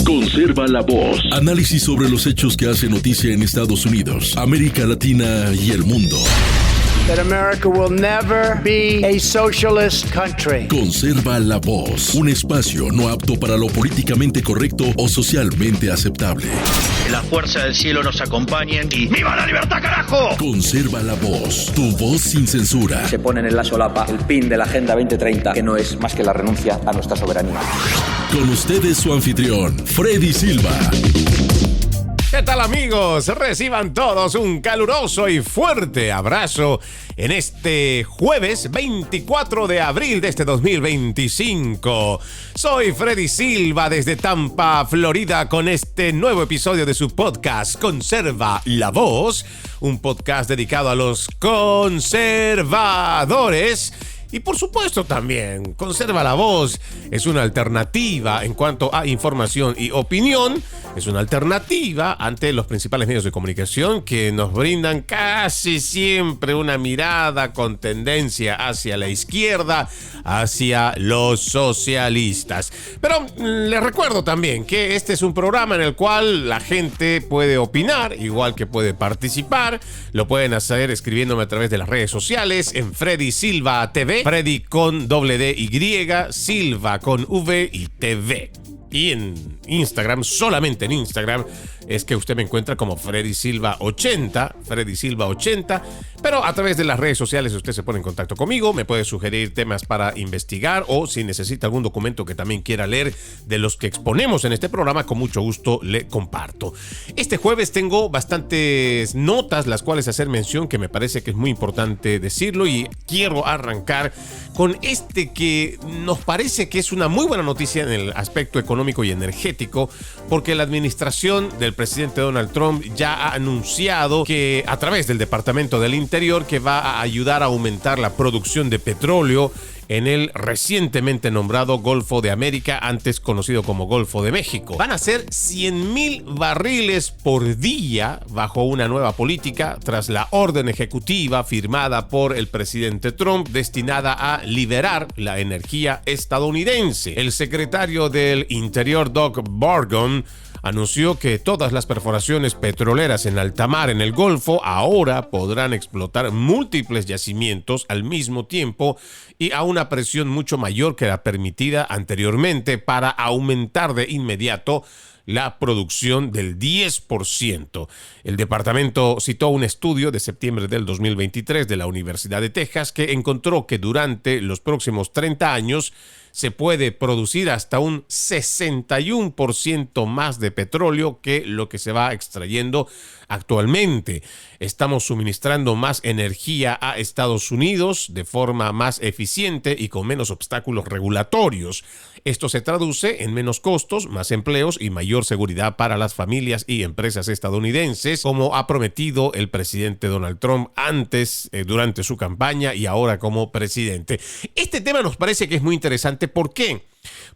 Conserva la voz. Análisis sobre los hechos que hacen noticia en Estados Unidos, América Latina y el mundo. That America will never be a socialist country. Conserva la voz. Un espacio no apto para lo políticamente correcto o socialmente aceptable. La fuerza del cielo nos acompañe y ¡viva la libertad, carajo! Conserva la voz. Tu voz sin censura. Se ponen en la solapa el pin de la Agenda 2030, que no es más que la renuncia a nuestra soberanía. Con ustedes su anfitrión, Freddy Silva. ¿Qué tal, amigos? Reciban todos un caluroso y fuerte abrazo en este jueves 24 de abril de este 2025. Soy Freddy Silva desde Tampa, Florida, con este nuevo episodio de su podcast Conserva la Voz, un podcast dedicado a los conservadores. Y por supuesto también, Conserva la Voz es una alternativa en cuanto a información y opinión. Es una alternativa ante los principales medios de comunicación que nos brindan casi siempre una mirada con tendencia hacia la izquierda, hacia los socialistas. Pero les recuerdo también que este es un programa en el cual la gente puede opinar, igual que puede participar. Lo pueden hacer escribiéndome a través de las redes sociales en Freddy Silva TV. Freddy con doble D Y, Silva con V y TV. Y en Instagram, solamente en Instagram, es que usted me encuentra como Freddy Silva 80, Freddy Silva 80, pero a través de las redes sociales usted se pone en contacto conmigo, me puede sugerir temas para investigar o si necesita algún documento que también quiera leer de los que exponemos en este programa, con mucho gusto le comparto. Este jueves tengo bastantes notas las cuales hacer mención, que me parece que es muy importante decirlo, y quiero arrancar con este que nos parece que es una muy buena noticia en el aspecto económico y energético, porque la administración del presidente Donald Trump ya ha anunciado que a través del Departamento del Interior que va a ayudar a aumentar la producción de petróleo en el recientemente nombrado Golfo de América, antes conocido como Golfo de México. Van a ser 100,000 barriles por día bajo una nueva política tras la orden ejecutiva firmada por el presidente Trump destinada a liberar la energía estadounidense. El secretario del Interior, Doug Burgum, anunció que todas las perforaciones petroleras en alta mar en el Golfo ahora podrán explotar múltiples yacimientos al mismo tiempo y a una presión mucho mayor que la permitida anteriormente, para aumentar de inmediato la producción del 10%. El departamento citó un estudio de septiembre del 2023 de la Universidad de Texas que encontró que durante los próximos 30 años se puede producir hasta un 61% más de petróleo que lo que se va extrayendo actualmente. Estamos suministrando más energía a Estados Unidos de forma más eficiente y con menos obstáculos regulatorios. Esto se traduce en menos costos, más empleos y mayor seguridad para las familias y empresas estadounidenses, como ha prometido el presidente Donald Trump antes, durante su campaña y ahora como presidente. Este tema nos parece que es muy interesante. ¿Por qué?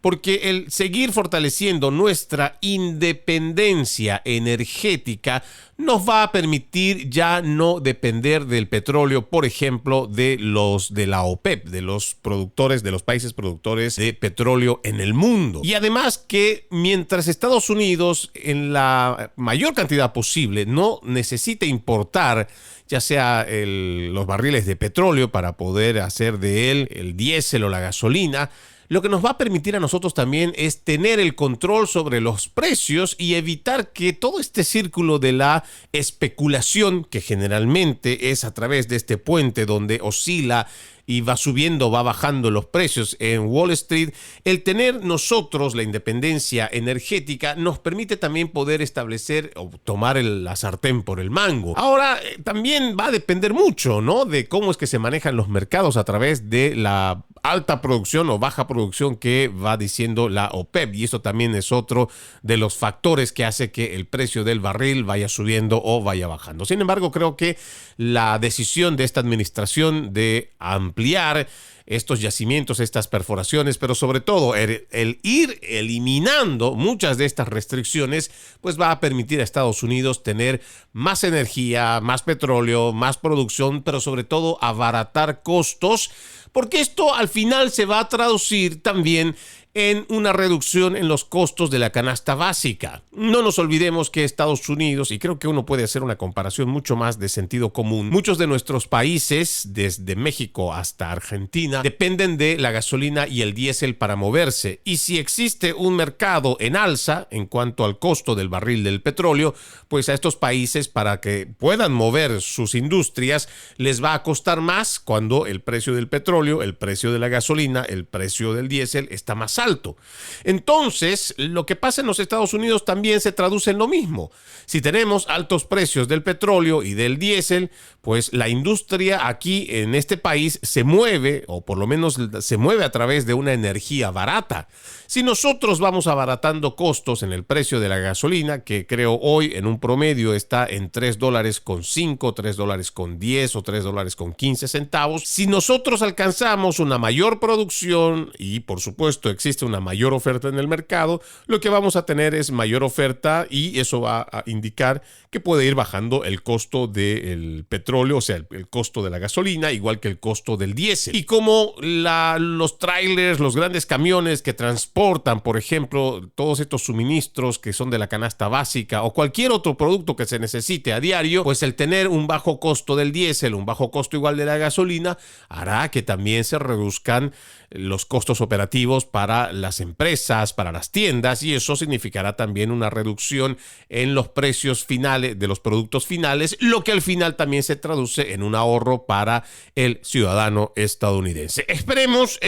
Porque el seguir fortaleciendo nuestra independencia energética nos va a permitir ya no depender del petróleo, por ejemplo, de la OPEP, de los productores, de los países productores de petróleo en el mundo. Y además que mientras Estados Unidos en la mayor cantidad posible no necesite importar ya sea los barriles de petróleo para poder hacer de él el diésel o la gasolina, lo que nos va a permitir a nosotros también es tener el control sobre los precios y evitar que todo este círculo de la especulación, que generalmente es a través de este puente donde oscila y va subiendo, va bajando los precios en Wall Street, el tener nosotros la independencia energética nos permite también poder establecer o tomar la sartén por el mango. Ahora, también va a depender mucho, ¿no?, de cómo es que se manejan los mercados a través de la alta producción o baja producción que va diciendo la OPEP, y eso también es otro de los factores que hace que el precio del barril vaya subiendo o vaya bajando. Sin embargo, creo que la decisión de esta administración de ampliar estos yacimientos, estas perforaciones, pero sobre todo el ir eliminando muchas de estas restricciones, pues va a permitir a Estados Unidos tener más energía, más petróleo, más producción, pero sobre todo abaratar costos, porque esto al final se va a traducir también en una reducción en los costos de la canasta básica. No nos olvidemos que Estados Unidos, y creo que uno puede hacer una comparación mucho más de sentido común, muchos de nuestros países, desde México hasta Argentina, dependen de la gasolina y el diésel para moverse. Y si existe un mercado en alza en cuanto al costo del barril del petróleo, pues a estos países, para que puedan mover sus industrias, les va a costar más cuando el precio del petróleo, el precio de la gasolina, el precio del diésel está más alto. Entonces, lo que pasa en los Estados Unidos también se traduce en lo mismo. Si tenemos altos precios del petróleo y del diésel, pues la industria aquí en este país se mueve, o por lo menos se mueve a través de una energía barata. Si nosotros vamos abaratando costos en el precio de la gasolina, que creo hoy en un promedio está en $3.05, $3.10 o $3.15, si nosotros alcanzamos una mayor producción y por supuesto existe una mayor oferta en el mercado, lo que vamos a tener es mayor oferta y eso va a indicar que puede ir bajando el costo del petróleo, o sea, el costo de la gasolina, igual que el costo del diésel. Y como los trailers, los grandes camiones que transportan, por ejemplo, todos estos suministros que son de la canasta básica o cualquier otro producto que se necesite a diario, pues el tener un bajo costo del diésel, un bajo costo igual de la gasolina, hará que también se reduzcan los costos operativos para las empresas, para las tiendas, y eso significará también una reducción en los precios finales de los productos finales, lo que al final también se traduce en un ahorro para el ciudadano estadounidense. Esperemos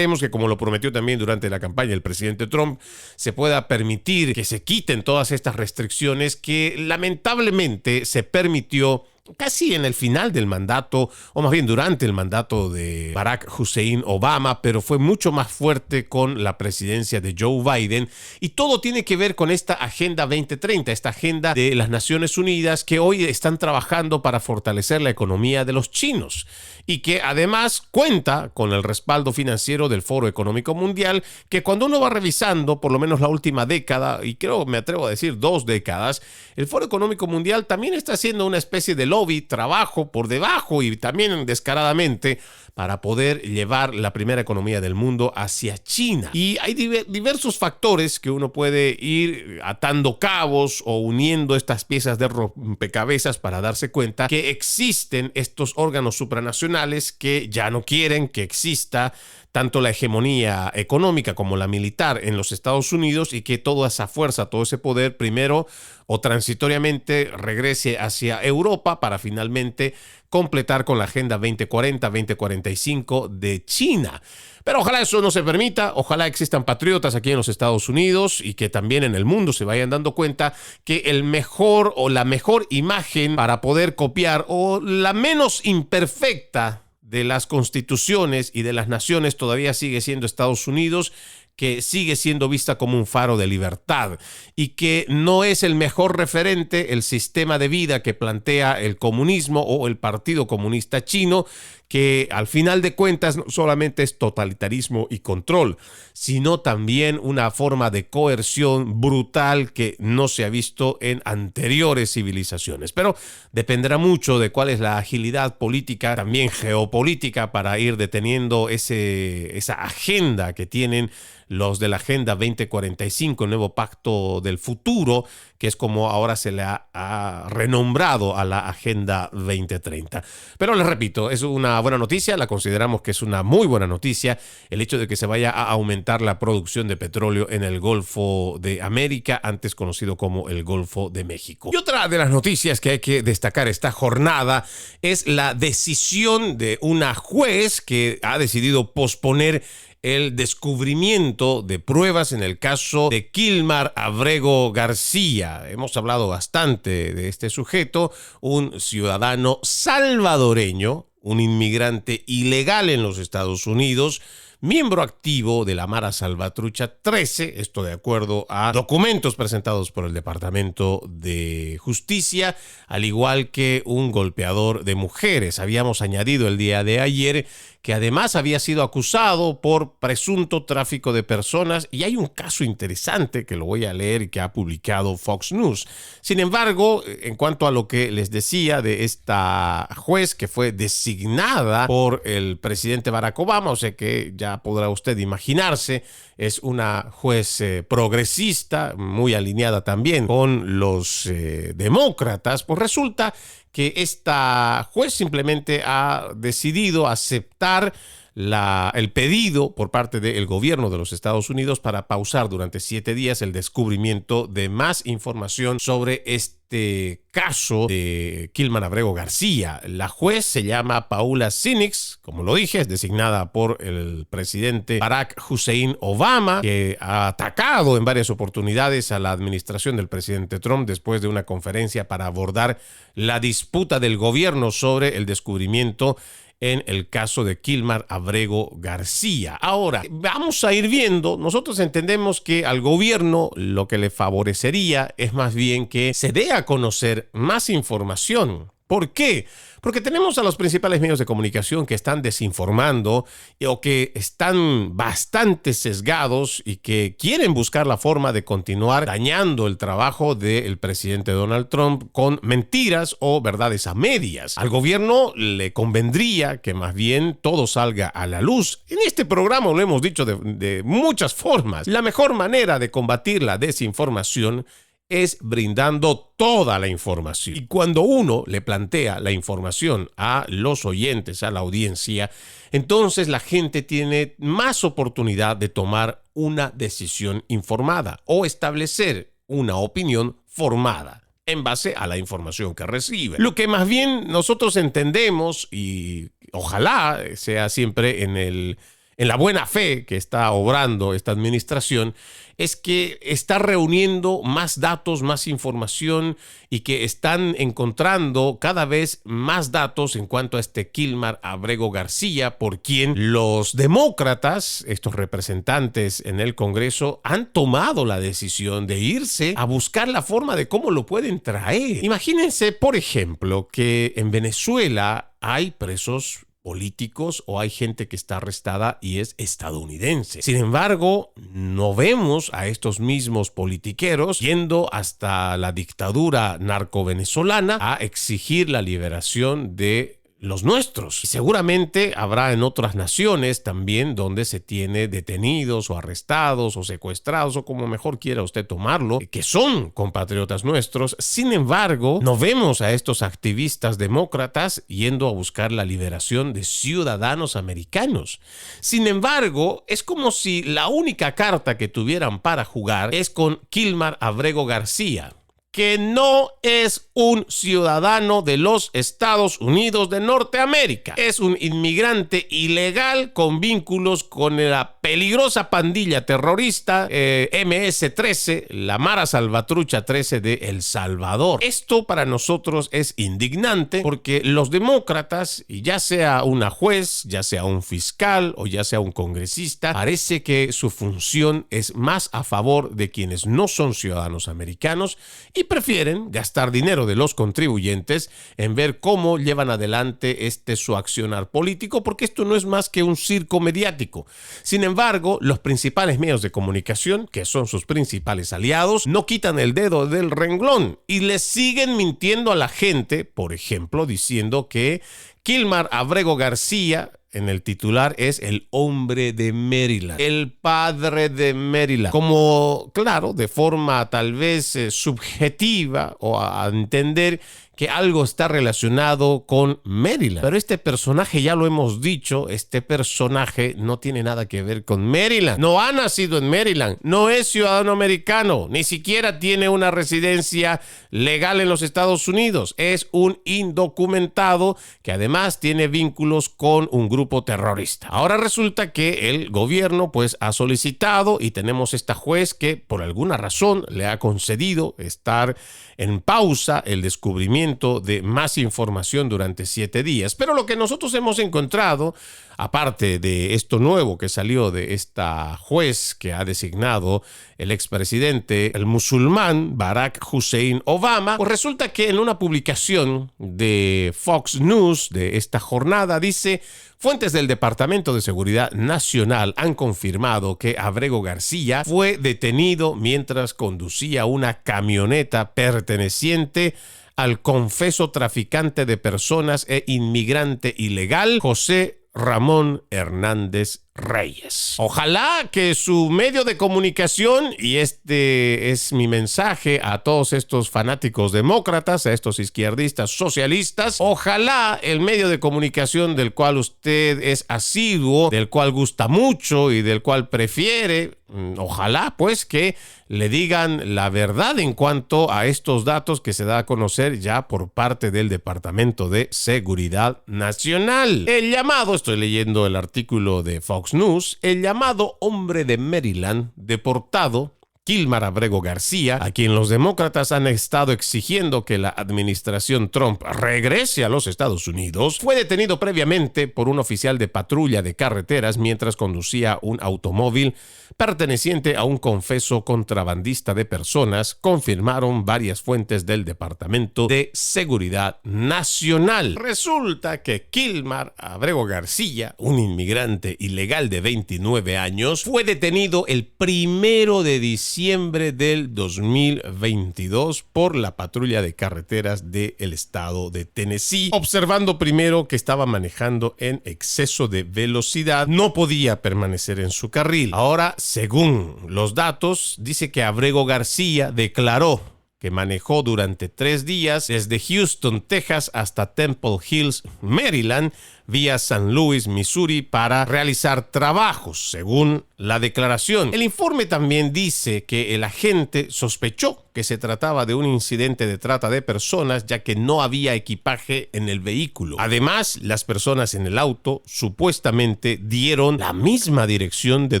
que, como lo prometió también durante la campaña el presidente Trump, se pueda permitir que se quiten todas estas restricciones que lamentablemente se permitió casi en el final del mandato, o más bien durante el mandato de Barack Hussein Obama, pero fue mucho más fuerte con la presidencia de Joe Biden, y todo tiene que ver con esta Agenda 2030, esta agenda de las Naciones Unidas que hoy están trabajando para fortalecer la economía de los chinos y que además cuenta con el respaldo financiero del Foro Económico Mundial, que cuando uno va revisando por lo menos la última década, y creo me atrevo a decir 2 décadas, el Foro Económico Mundial también está haciendo una especie de lobby, trabajo por debajo y también descaradamente para poder llevar la primera economía del mundo hacia China. Y hay diversos factores que uno puede ir atando cabos o uniendo estas piezas de rompecabezas para darse cuenta que existen estos órganos supranacionales que ya no quieren que exista tanto la hegemonía económica como la militar en los Estados Unidos, y que toda esa fuerza, todo ese poder, primero o transitoriamente regrese hacia Europa para finalmente completar con la Agenda 2040, 2045 de China. Pero ojalá eso no se permita, ojalá existan patriotas aquí en los Estados Unidos y que también en el mundo se vayan dando cuenta que el mejor o la mejor imagen para poder copiar, o la menos imperfecta de las constituciones y de las naciones, todavía sigue siendo Estados Unidos, que sigue siendo vista como un faro de libertad, y que no es el mejor referente el sistema de vida que plantea el comunismo o el Partido Comunista Chino, que al final de cuentas no solamente es totalitarismo y control, sino también una forma de coerción brutal que no se ha visto en anteriores civilizaciones. Pero dependerá mucho de cuál es la agilidad política, también geopolítica, para ir deteniendo esa agenda que tienen los de la Agenda 2045, el nuevo pacto del futuro, que es como ahora se le ha renombrado a la Agenda 2030. Pero les repito, es una buena noticia, la consideramos que es una muy buena noticia el hecho de que se vaya a aumentar la producción de petróleo en el Golfo de América, antes conocido como el Golfo de México. Y otra de las noticias que hay que destacar esta jornada es la decisión de una juez que ha decidido posponer el descubrimiento de pruebas en el caso de Kilmar Abrego García. Hemos hablado bastante de este sujeto, un ciudadano salvadoreño, un inmigrante ilegal en los Estados Unidos, miembro activo de la Mara Salvatrucha 13, esto de acuerdo a documentos presentados por el Departamento de Justicia, al igual que un golpeador de mujeres. Habíamos añadido el día de ayer que además había sido acusado por presunto tráfico de personas, y hay un caso interesante que lo voy a leer y que ha publicado Fox News. Sin embargo, en cuanto a lo que les decía de esta juez que fue designada por el presidente Barack Obama, o sea que ya podrá usted imaginarse, es una juez progresista, muy alineada también con los demócratas, pues resulta que esta juez simplemente ha decidido aceptar el pedido por parte del gobierno de los Estados Unidos para pausar durante 7 días el descubrimiento de más información sobre este caso de Kilman Abrego García. La juez se llama Paula Sinnix, como lo dije, es designada por el presidente Barack Hussein Obama, que ha atacado en varias oportunidades a la administración del presidente Trump después de una conferencia para abordar la disputa del gobierno sobre el descubrimiento en el caso de Kilman Abrego García. Ahora, vamos a ir viendo, nosotros entendemos que al gobierno lo que le favorecería es más bien que se dé a conocer más información. ¿Por qué? Porque tenemos a los principales medios de comunicación que están desinformando o que están bastante sesgados y que quieren buscar la forma de continuar dañando el trabajo del presidente Donald Trump con mentiras o verdades a medias. Al gobierno le convendría que más bien todo salga a la luz. En este programa lo hemos dicho de muchas formas. La mejor manera de combatir la desinformación es brindando toda la información. Y cuando uno le plantea la información a los oyentes, a la audiencia, entonces la gente tiene más oportunidad de tomar una decisión informada o establecer una opinión formada en base a la información que recibe. Lo que más bien nosotros entendemos, y ojalá sea siempre en la buena fe que está obrando esta administración, es que está reuniendo más datos, más información y que están encontrando cada vez más datos en cuanto a este Kilman Abrego García, por quien los demócratas, estos representantes en el Congreso, han tomado la decisión de irse a buscar la forma de cómo lo pueden traer. Imagínense, por ejemplo, que en Venezuela hay presos políticos o hay gente que está arrestada y es estadounidense. Sin embargo, no vemos a estos mismos politiqueros yendo hasta la dictadura narco-venezolana a exigir la liberación de los nuestros. Y seguramente habrá en otras naciones también donde se tiene detenidos o arrestados o secuestrados o como mejor quiera usted tomarlo, que son compatriotas nuestros. Sin embargo, no vemos a estos activistas demócratas yendo a buscar la liberación de ciudadanos americanos. Sin embargo, es como si la única carta que tuvieran para jugar es con Kilman Abrego García, que no es un ciudadano de los Estados Unidos de Norteamérica. Es un inmigrante ilegal con vínculos con la peligrosa pandilla terrorista MS-13, la Mara Salvatrucha 13 de El Salvador. Esto para nosotros es indignante porque los demócratas, y ya sea una juez, ya sea un fiscal o ya sea un congresista, parece que su función es más a favor de quienes no son ciudadanos americanos y prefieren gastar dinero de los contribuyentes en ver cómo llevan adelante su accionar político, porque esto no es más que un circo mediático. Sin embargo, los principales medios de comunicación, que son sus principales aliados, no quitan el dedo del renglón y les siguen mintiendo a la gente, por ejemplo, diciendo que Kilman Abrego García en el titular es el hombre de Maryland, el padre de Maryland, como, claro, de forma tal vez subjetiva o a entender que algo está relacionado con Maryland. Pero este personaje, ya lo hemos dicho, este personaje no tiene nada que ver con Maryland. No ha nacido en Maryland, no es ciudadano americano, ni siquiera tiene una residencia legal en los Estados Unidos. Es un indocumentado que además tiene vínculos con un grupo terrorista. Ahora resulta que el gobierno pues ha solicitado y tenemos esta juez que por alguna razón le ha concedido estar en pausa el descubrimiento requerimiento de más información durante 7 días. Pero lo que nosotros hemos encontrado, aparte de esto nuevo que salió de esta juez que ha designado el expresidente, el musulmán Barack Hussein Obama, pues resulta que en una publicación de Fox News de esta jornada dice: fuentes del Departamento de Seguridad Nacional han confirmado que Abrego García fue detenido mientras conducía una camioneta perteneciente al confeso traficante de personas e inmigrante ilegal José Ramón Hernández Reyes. Ojalá que su medio de comunicación, y este es mi mensaje a todos estos fanáticos demócratas, a estos izquierdistas socialistas, ojalá el medio de comunicación del cual usted es asiduo, del cual gusta mucho y del cual prefiere, ojalá pues que le digan la verdad en cuanto a estos datos que se da a conocer ya por parte del Departamento de Seguridad Nacional. El llamado, estoy leyendo el artículo de Fox News, el llamado hombre de Maryland deportado, Kilmar Abrego García, a quien los demócratas han estado exigiendo que la administración Trump regrese a los Estados Unidos, fue detenido previamente por un oficial de patrulla de carreteras mientras conducía un automóvil perteneciente a un confeso contrabandista de personas, confirmaron varias fuentes del Departamento de Seguridad Nacional. Resulta que Kilmar Abrego García, un inmigrante ilegal de 29 años, fue detenido el 1 de diciembre del 2022 por la patrulla de carreteras del estado de Tennessee, observando primero que estaba manejando en exceso de velocidad, no podía permanecer en su carril. Ahora, según los datos, dice que Abrego García declaró que manejó durante 3 días desde Houston, Texas hasta Temple Hills, Maryland, vía San Luis, Missouri, para realizar trabajos, según la declaración. El informe también dice que el agente sospechó que se trataba de un incidente de trata de personas, ya que no había equipaje en el vehículo. Además, las personas en el auto supuestamente dieron la misma dirección de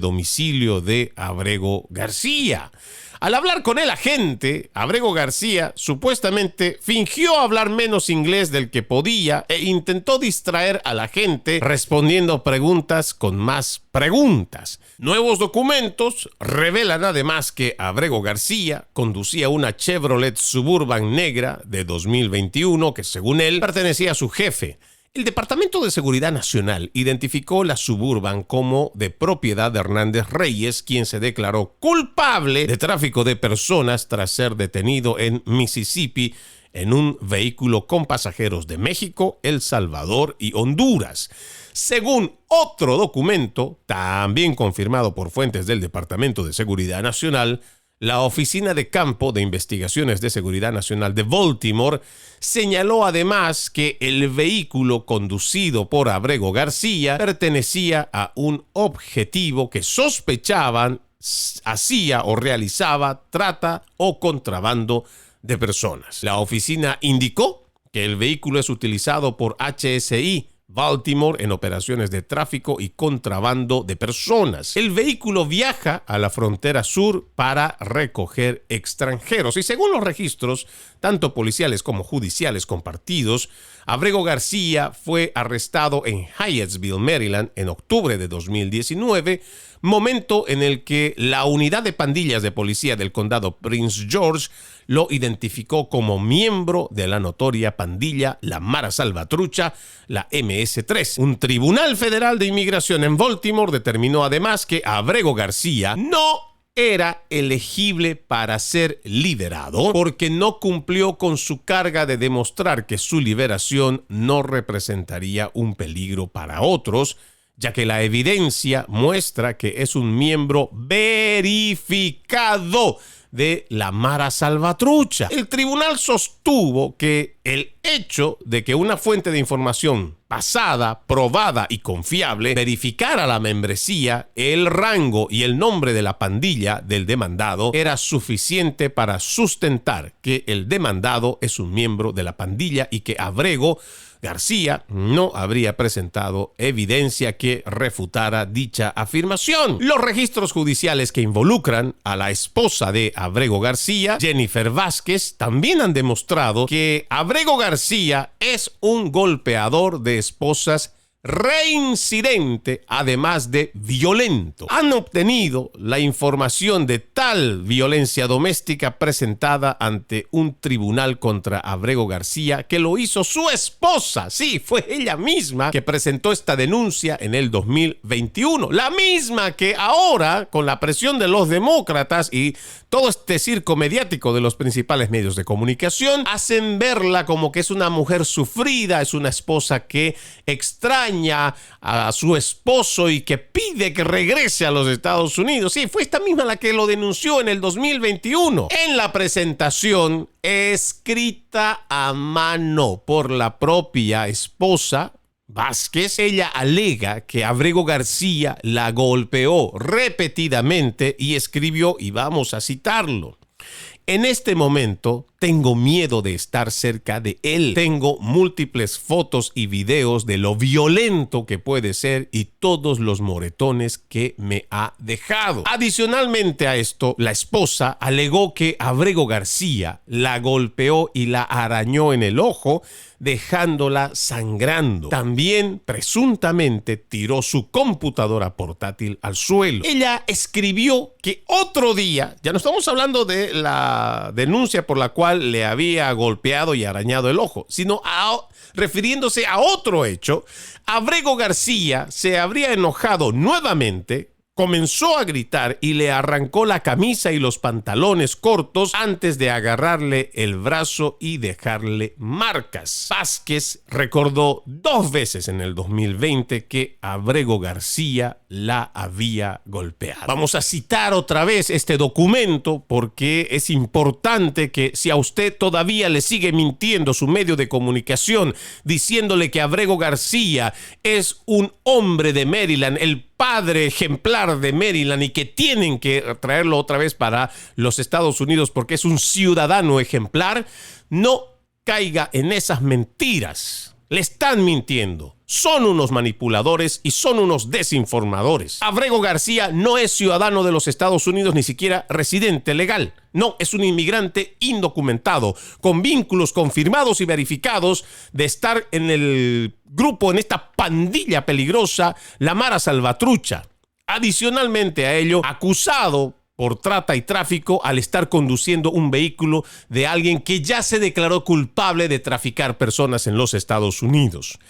domicilio de Abrego García. Al hablar con el agente, Abrego García supuestamente fingió hablar menos inglés del que podía e intentó distraer al agente respondiendo preguntas con más preguntas. Nuevos documentos revelan además que Abrego García conducía una Chevrolet Suburban negra de 2021 que, según él, pertenecía a su jefe. El Departamento de Seguridad Nacional identificó la Suburban como de propiedad de Hernández Reyes, quien se declaró culpable de tráfico de personas tras ser detenido en Mississippi en un vehículo con pasajeros de México, El Salvador y Honduras. Según otro documento, también confirmado por fuentes del Departamento de Seguridad Nacional, la Oficina de Campo de Investigaciones de Seguridad Nacional de Baltimore señaló además que el vehículo conducido por Abrego García pertenecía a un objetivo que sospechaban hacía o realizaba trata o contrabando de personas. La oficina indicó que el vehículo es utilizado por HSI Baltimore en operaciones de tráfico y contrabando de personas. El vehículo viaja a la frontera sur para recoger extranjeros y, según los registros, tanto policiales como judiciales compartidos, Abrego García fue arrestado en Hyattsville, Maryland, en octubre de 2019, momento en el que la unidad de pandillas de policía del condado Prince George lo identificó como miembro de la notoria pandilla La Mara Salvatrucha, la MS-3. Un tribunal federal de inmigración en Baltimore determinó además que Abrego García no era elegible para ser liberado porque no cumplió con su carga de demostrar que su liberación no representaría un peligro para otros, ya que la evidencia muestra que es un miembro verificado de la Mara Salvatrucha. El tribunal sostuvo que el hecho de que una fuente de información pasada, probada y confiable verificara la membresía, el rango y el nombre de la pandilla del demandado era suficiente para sustentar que el demandado es un miembro de la pandilla y que Abrego García no habría presentado evidencia que refutara dicha afirmación. Los registros judiciales que involucran a la esposa de Abrego García, Jennifer Vázquez, también han demostrado que Abrego Abrego García es un golpeador de esposas reincidente, además de violento. Han obtenido la información de tal violencia doméstica presentada ante un tribunal contra Abrego García, que lo hizo su esposa. Sí, fue ella misma que presentó esta denuncia en el 2021. La misma que ahora, con la presión de los demócratas y todo este circo mediático de los principales medios de comunicación, hacen verla como que es una mujer sufrida, es una esposa que extraña a su esposo y que pide que regrese a los Estados Unidos. Sí, fue esta misma la que lo denunció en el 2021. En la presentación escrita a mano por la propia esposa Vázquez, ella alega que Abrego García la golpeó repetidamente y escribió, y vamos a citarlo: en este momento tengo miedo de estar cerca de él. Tengo múltiples fotos y videos de lo violento que puede ser y todos los moretones que me ha dejado. Adicionalmente a esto, la esposa alegó que Abrego García la golpeó y la arañó en el ojo, dejándola sangrando. También, presuntamente, tiró su computadora portátil al suelo. Ella escribió que otro día, ya no estamos hablando de la denuncia por la cual le había golpeado y arañado el ojo, sino refiriéndose a otro hecho, Abrego García se habría enojado nuevamente, comenzó a gritar y le arrancó la camisa y los pantalones cortos antes de agarrarle el brazo y dejarle marcas. Vázquez recordó 2 veces en el 2020 que Abrego García la había golpeado. Vamos a citar otra vez este documento porque es importante que, si a usted todavía le sigue mintiendo su medio de comunicación diciéndole que Abrego García es un hombre de Maryland, el padre ejemplar de Maryland, y que tienen que traerlo otra vez para los Estados Unidos porque es un ciudadano ejemplar, no caiga en esas mentiras. Le están mintiendo. Son unos manipuladores y son unos desinformadores. Abrego García no es ciudadano de los Estados Unidos, ni siquiera residente legal. No, es un inmigrante indocumentado, con vínculos confirmados y verificados de estar en el grupo, en esta pandilla peligrosa, la Mara Salvatrucha. Adicionalmente a ello, acusado por trata y tráfico al estar conduciendo un vehículo de alguien que ya se declaró culpable de traficar personas en los Estados Unidos.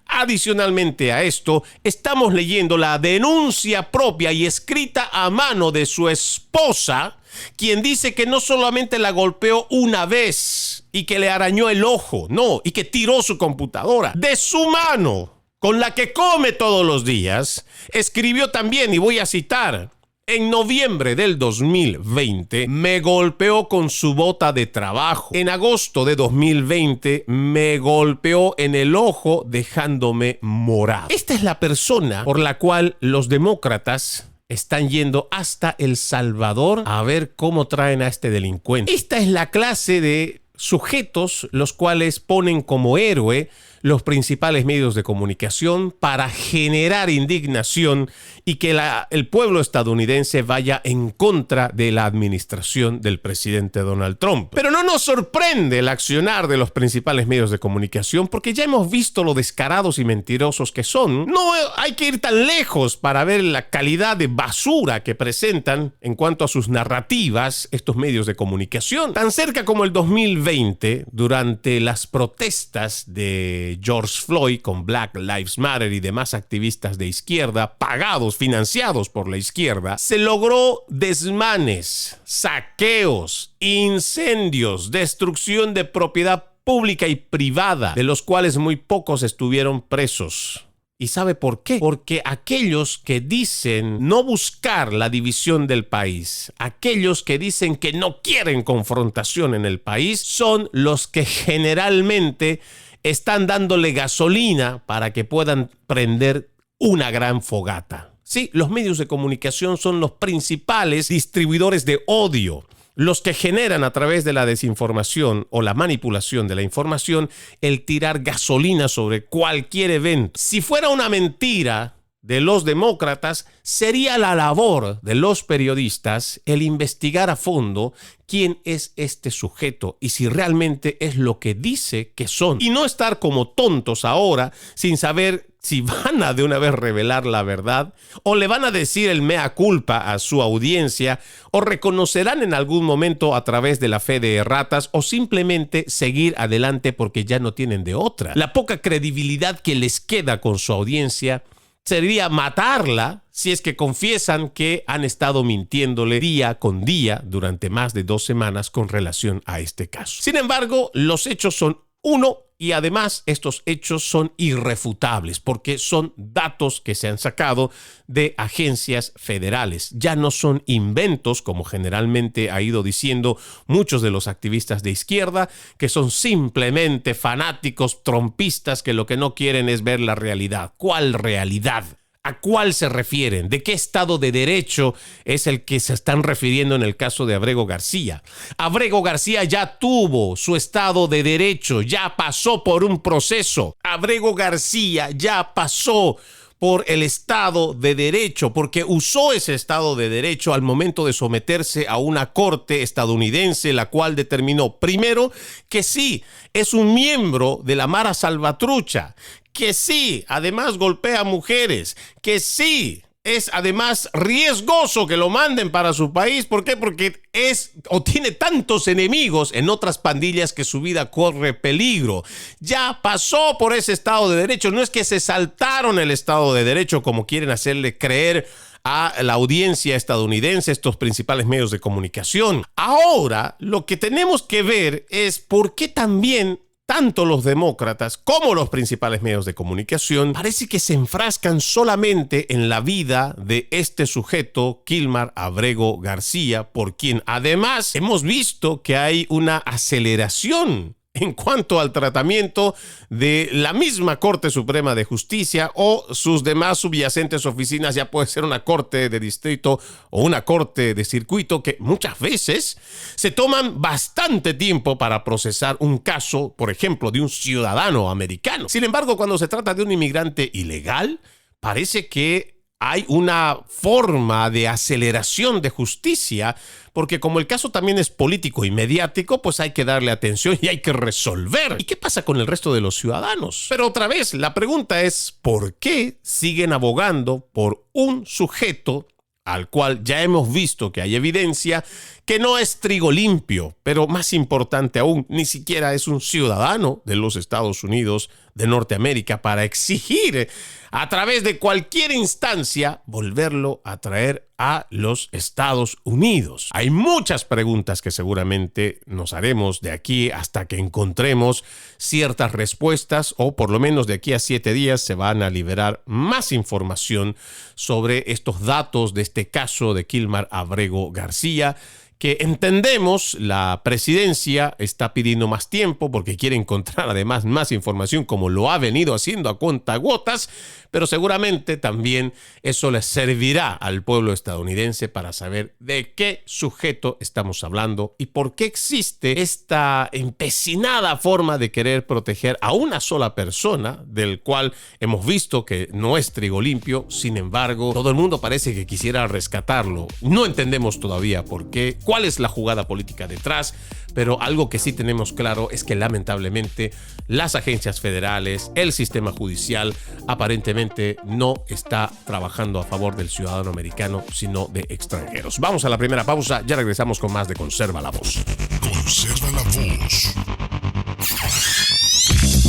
Adicionalmente a esto, estamos leyendo la denuncia propia y escrita a mano de su esposa, quien dice que no solamente la golpeó una vez y que le arañó el ojo, no, y que tiró su computadora. De su mano, con la que come todos los días, escribió también, y voy a citar: en noviembre del 2020 me golpeó con su bota de trabajo. En agosto de 2020 me golpeó en el ojo dejándome morado. Esta es la persona por la cual los demócratas están yendo hasta El Salvador a ver cómo traen a este delincuente. Esta es la clase de sujetos los cuales ponen como héroe los principales medios de comunicación para generar indignación y que el pueblo estadounidense vaya en contra de la administración del presidente Donald Trump. Pero no nos sorprende el accionar de los principales medios de comunicación porque ya hemos visto lo descarados y mentirosos que son. No hay que ir tan lejos para ver la calidad de basura que presentan en cuanto a sus narrativas estos medios de comunicación. Tan cerca como el 2020, durante las protestas de George Floyd con Black Lives Matter y demás activistas de izquierda, pagados, financiados por la izquierda, se logró desmanes, saqueos, incendios, destrucción de propiedad pública y privada, de los cuales muy pocos estuvieron presos. ¿Y sabe por qué? Porque aquellos que dicen no buscar la división del país, aquellos que dicen que no quieren confrontación en el país, son los que generalmente están dándole gasolina para que puedan prender una gran fogata. Sí, los medios de comunicación son los principales distribuidores de odio, los que generan a través de la desinformación o la manipulación de la información el tirar gasolina sobre cualquier evento. Si fuera una mentira de los demócratas sería la labor de los periodistas el investigar a fondo quién es este sujeto y si realmente es lo que dice que son. Y no estar como tontos ahora sin saber si van a de una vez revelar la verdad o le van a decir el mea culpa a su audiencia o reconocerán en algún momento a través de la fe de erratas o simplemente seguir adelante porque ya no tienen de otra. La poca credibilidad que les queda con su audiencia sería matarla si es que confiesan que han estado mintiéndole día con día durante más de 2 semanas con relación a este caso. Sin embargo, los hechos son uno y además estos hechos son irrefutables porque son datos que se han sacado de agencias federales. Ya no son inventos, como generalmente ha ido diciendo muchos de los activistas de izquierda, que son simplemente fanáticos trumpistas que lo que no quieren es ver la realidad. ¿Cuál realidad? ¿A cuál se refieren? ¿De qué Estado de Derecho es el que se están refiriendo en el caso de Abrego García? Abrego García ya tuvo su Estado de Derecho, ya pasó por un proceso. Abrego García ya pasó por el Estado de Derecho, porque usó ese Estado de Derecho al momento de someterse a una corte estadounidense, la cual determinó, primero, que sí, es un miembro de la Mara Salvatrucha, que sí, además golpea a mujeres, que sí, es además riesgoso que lo manden para su país. ¿Por qué? Porque es o tiene tantos enemigos en otras pandillas que su vida corre peligro. Ya pasó por ese Estado de Derecho. No es que se saltaron el Estado de Derecho como quieren hacerle creer a la audiencia estadounidense, estos principales medios de comunicación. Ahora, lo que tenemos que ver es por qué también tanto los demócratas como los principales medios de comunicación parece que se enfrascan solamente en la vida de este sujeto, Kilmar Abrego García, por quien además hemos visto que hay una aceleración en cuanto al tratamiento de la misma Corte Suprema de Justicia o sus demás subyacentes oficinas, ya puede ser una corte de distrito o una corte de circuito, que muchas veces se toman bastante tiempo para procesar un caso, por ejemplo, de un ciudadano americano. Sin embargo, cuando se trata de un inmigrante ilegal, parece que hay una forma de aceleración de justicia, porque como el caso también es político y mediático, pues hay que darle atención y hay que resolver. ¿Y qué pasa con el resto de los ciudadanos? Pero otra vez, la pregunta es, ¿por qué siguen abogando por un sujeto al cual ya hemos visto que hay evidencia que no es trigo limpio, pero más importante aún, ni siquiera es un ciudadano de los Estados Unidos de Norteamérica, para exigir a través de cualquier instancia volverlo a traer a los Estados Unidos? Hay muchas preguntas que seguramente nos haremos de aquí hasta que encontremos ciertas respuestas, o por lo menos de aquí a 7 días se van a liberar más información sobre estos datos de este caso de Kilmar Abrego García, que entendemos la presidencia está pidiendo más tiempo porque quiere encontrar además más información, como lo ha venido haciendo a cuentagotas, pero seguramente también eso les servirá al pueblo estadounidense para saber de qué sujeto estamos hablando y por qué existe esta empecinada forma de querer proteger a una sola persona, del cual hemos visto que no es trigo limpio. Sin embargo, todo el mundo parece que quisiera rescatarlo. No entendemos todavía por qué, cuál es la jugada política detrás, pero algo que sí tenemos claro es que lamentablemente las agencias federales, el sistema judicial, aparentemente no está trabajando a favor del ciudadano americano, sino de extranjeros. Vamos a la primera pausa, ya regresamos con más de Conserva la Voz. Conserva la Voz.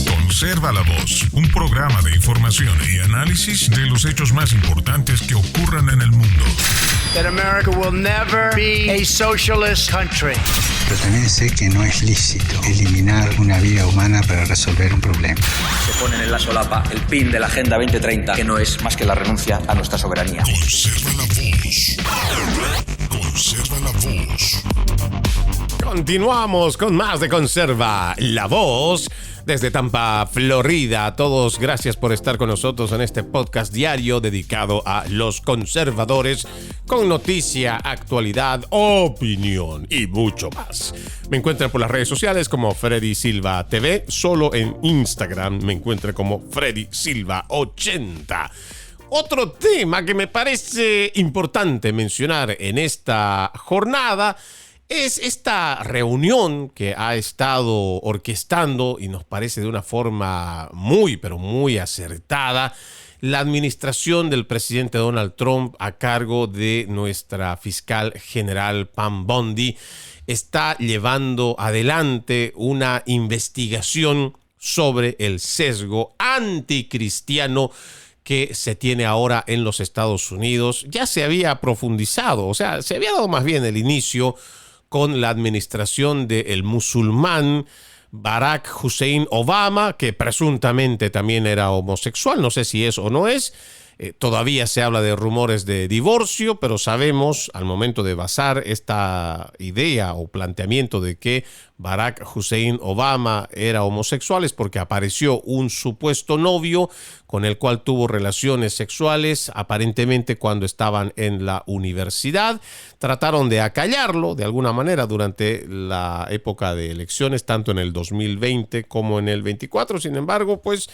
Conserva la Voz, un programa de información y análisis de los hechos más importantes que ocurran en el mundo. That America will never be a socialist country. Pero también sé que no es lícito eliminar una vida humana para resolver un problema. Se ponen en la solapa el pin de la Agenda 2030, que no es más que la renuncia a nuestra soberanía. Conserva la Voz. Conserva la Voz. Continuamos con más de Conserva la Voz. Desde Tampa, Florida, a todos, gracias por estar con nosotros en este podcast diario dedicado a los conservadores, con noticia, actualidad, opinión y mucho más. Me encuentran por las redes sociales como Freddy Silva TV, solo en Instagram me encuentran como Freddy Silva 80. Otro tema que me parece importante mencionar en esta jornada es esta reunión que ha estado orquestando, y nos parece de una forma muy, pero muy acertada, la administración del presidente Donald Trump a cargo de nuestra fiscal general Pam Bondi. Está llevando adelante una investigación sobre el sesgo anticristiano que se tiene ahora en los Estados Unidos. Ya se había profundizado, o sea, se había dado más bien el inicio con la administración del musulmán Barack Hussein Obama, que presuntamente también era homosexual, no sé si es o no es. Todavía se habla de rumores de divorcio, pero sabemos al momento de basar esta idea o planteamiento de que Barack Hussein Obama era homosexual es porque apareció un supuesto novio con el cual tuvo relaciones sexuales aparentemente cuando estaban en la universidad. Trataron de acallarlo de alguna manera durante la época de elecciones, tanto en el 2020 como en el 24. Sin embargo, pues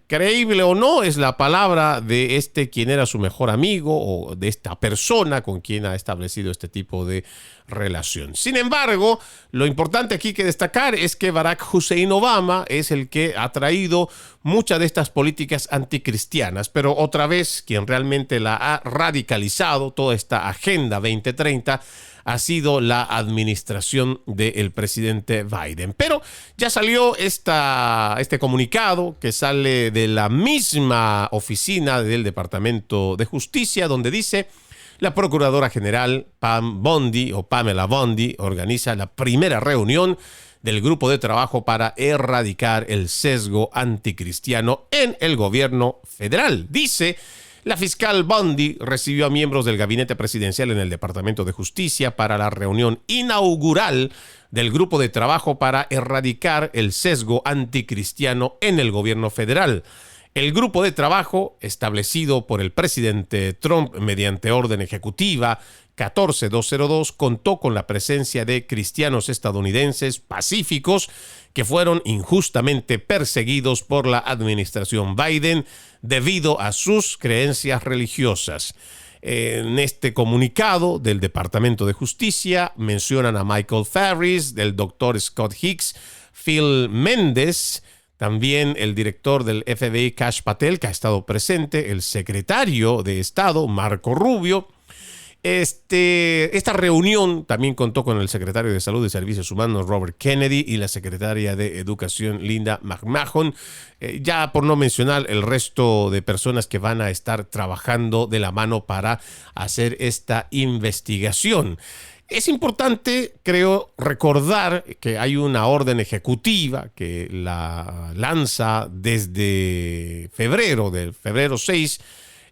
creíble o no es la palabra de quien era su mejor amigo o de esta persona con quien ha establecido este tipo de relación. Sin embargo, lo importante aquí que destacar es que Barack Hussein Obama es el que ha traído muchas de estas políticas anticristianas, pero otra vez quien realmente la ha radicalizado, toda esta Agenda 2030, ha sido la administración del presidente Biden. Pero ya salió este comunicado que sale de la misma oficina del Departamento de Justicia, donde dice: la Procuradora General Pam Bondi o Pamela Bondi organiza la primera reunión del grupo de trabajo para erradicar el sesgo anticristiano en el gobierno federal. Dice: la fiscal Bondi recibió a miembros del gabinete presidencial en el Departamento de Justicia para la reunión inaugural del grupo de trabajo para erradicar el sesgo anticristiano en el gobierno federal. El grupo de trabajo, establecido por el presidente Trump mediante orden ejecutiva 14202, contó con la presencia de cristianos estadounidenses pacíficos que fueron injustamente perseguidos por la administración Biden debido a sus creencias religiosas. En este comunicado del Departamento de Justicia mencionan a Michael Farris, del Dr. Scott Hicks, Phil Mendes, también el director del FBI Kash Patel, que ha estado presente, el secretario de Estado Marco Rubio. Esta reunión también contó con el secretario de Salud y Servicios Humanos Robert Kennedy y la secretaria de Educación Linda McMahon, ya por no mencionar el resto de personas que van a estar trabajando de la mano para hacer esta investigación. Es importante, creo, recordar que hay una orden ejecutiva que la lanza desde del febrero 6,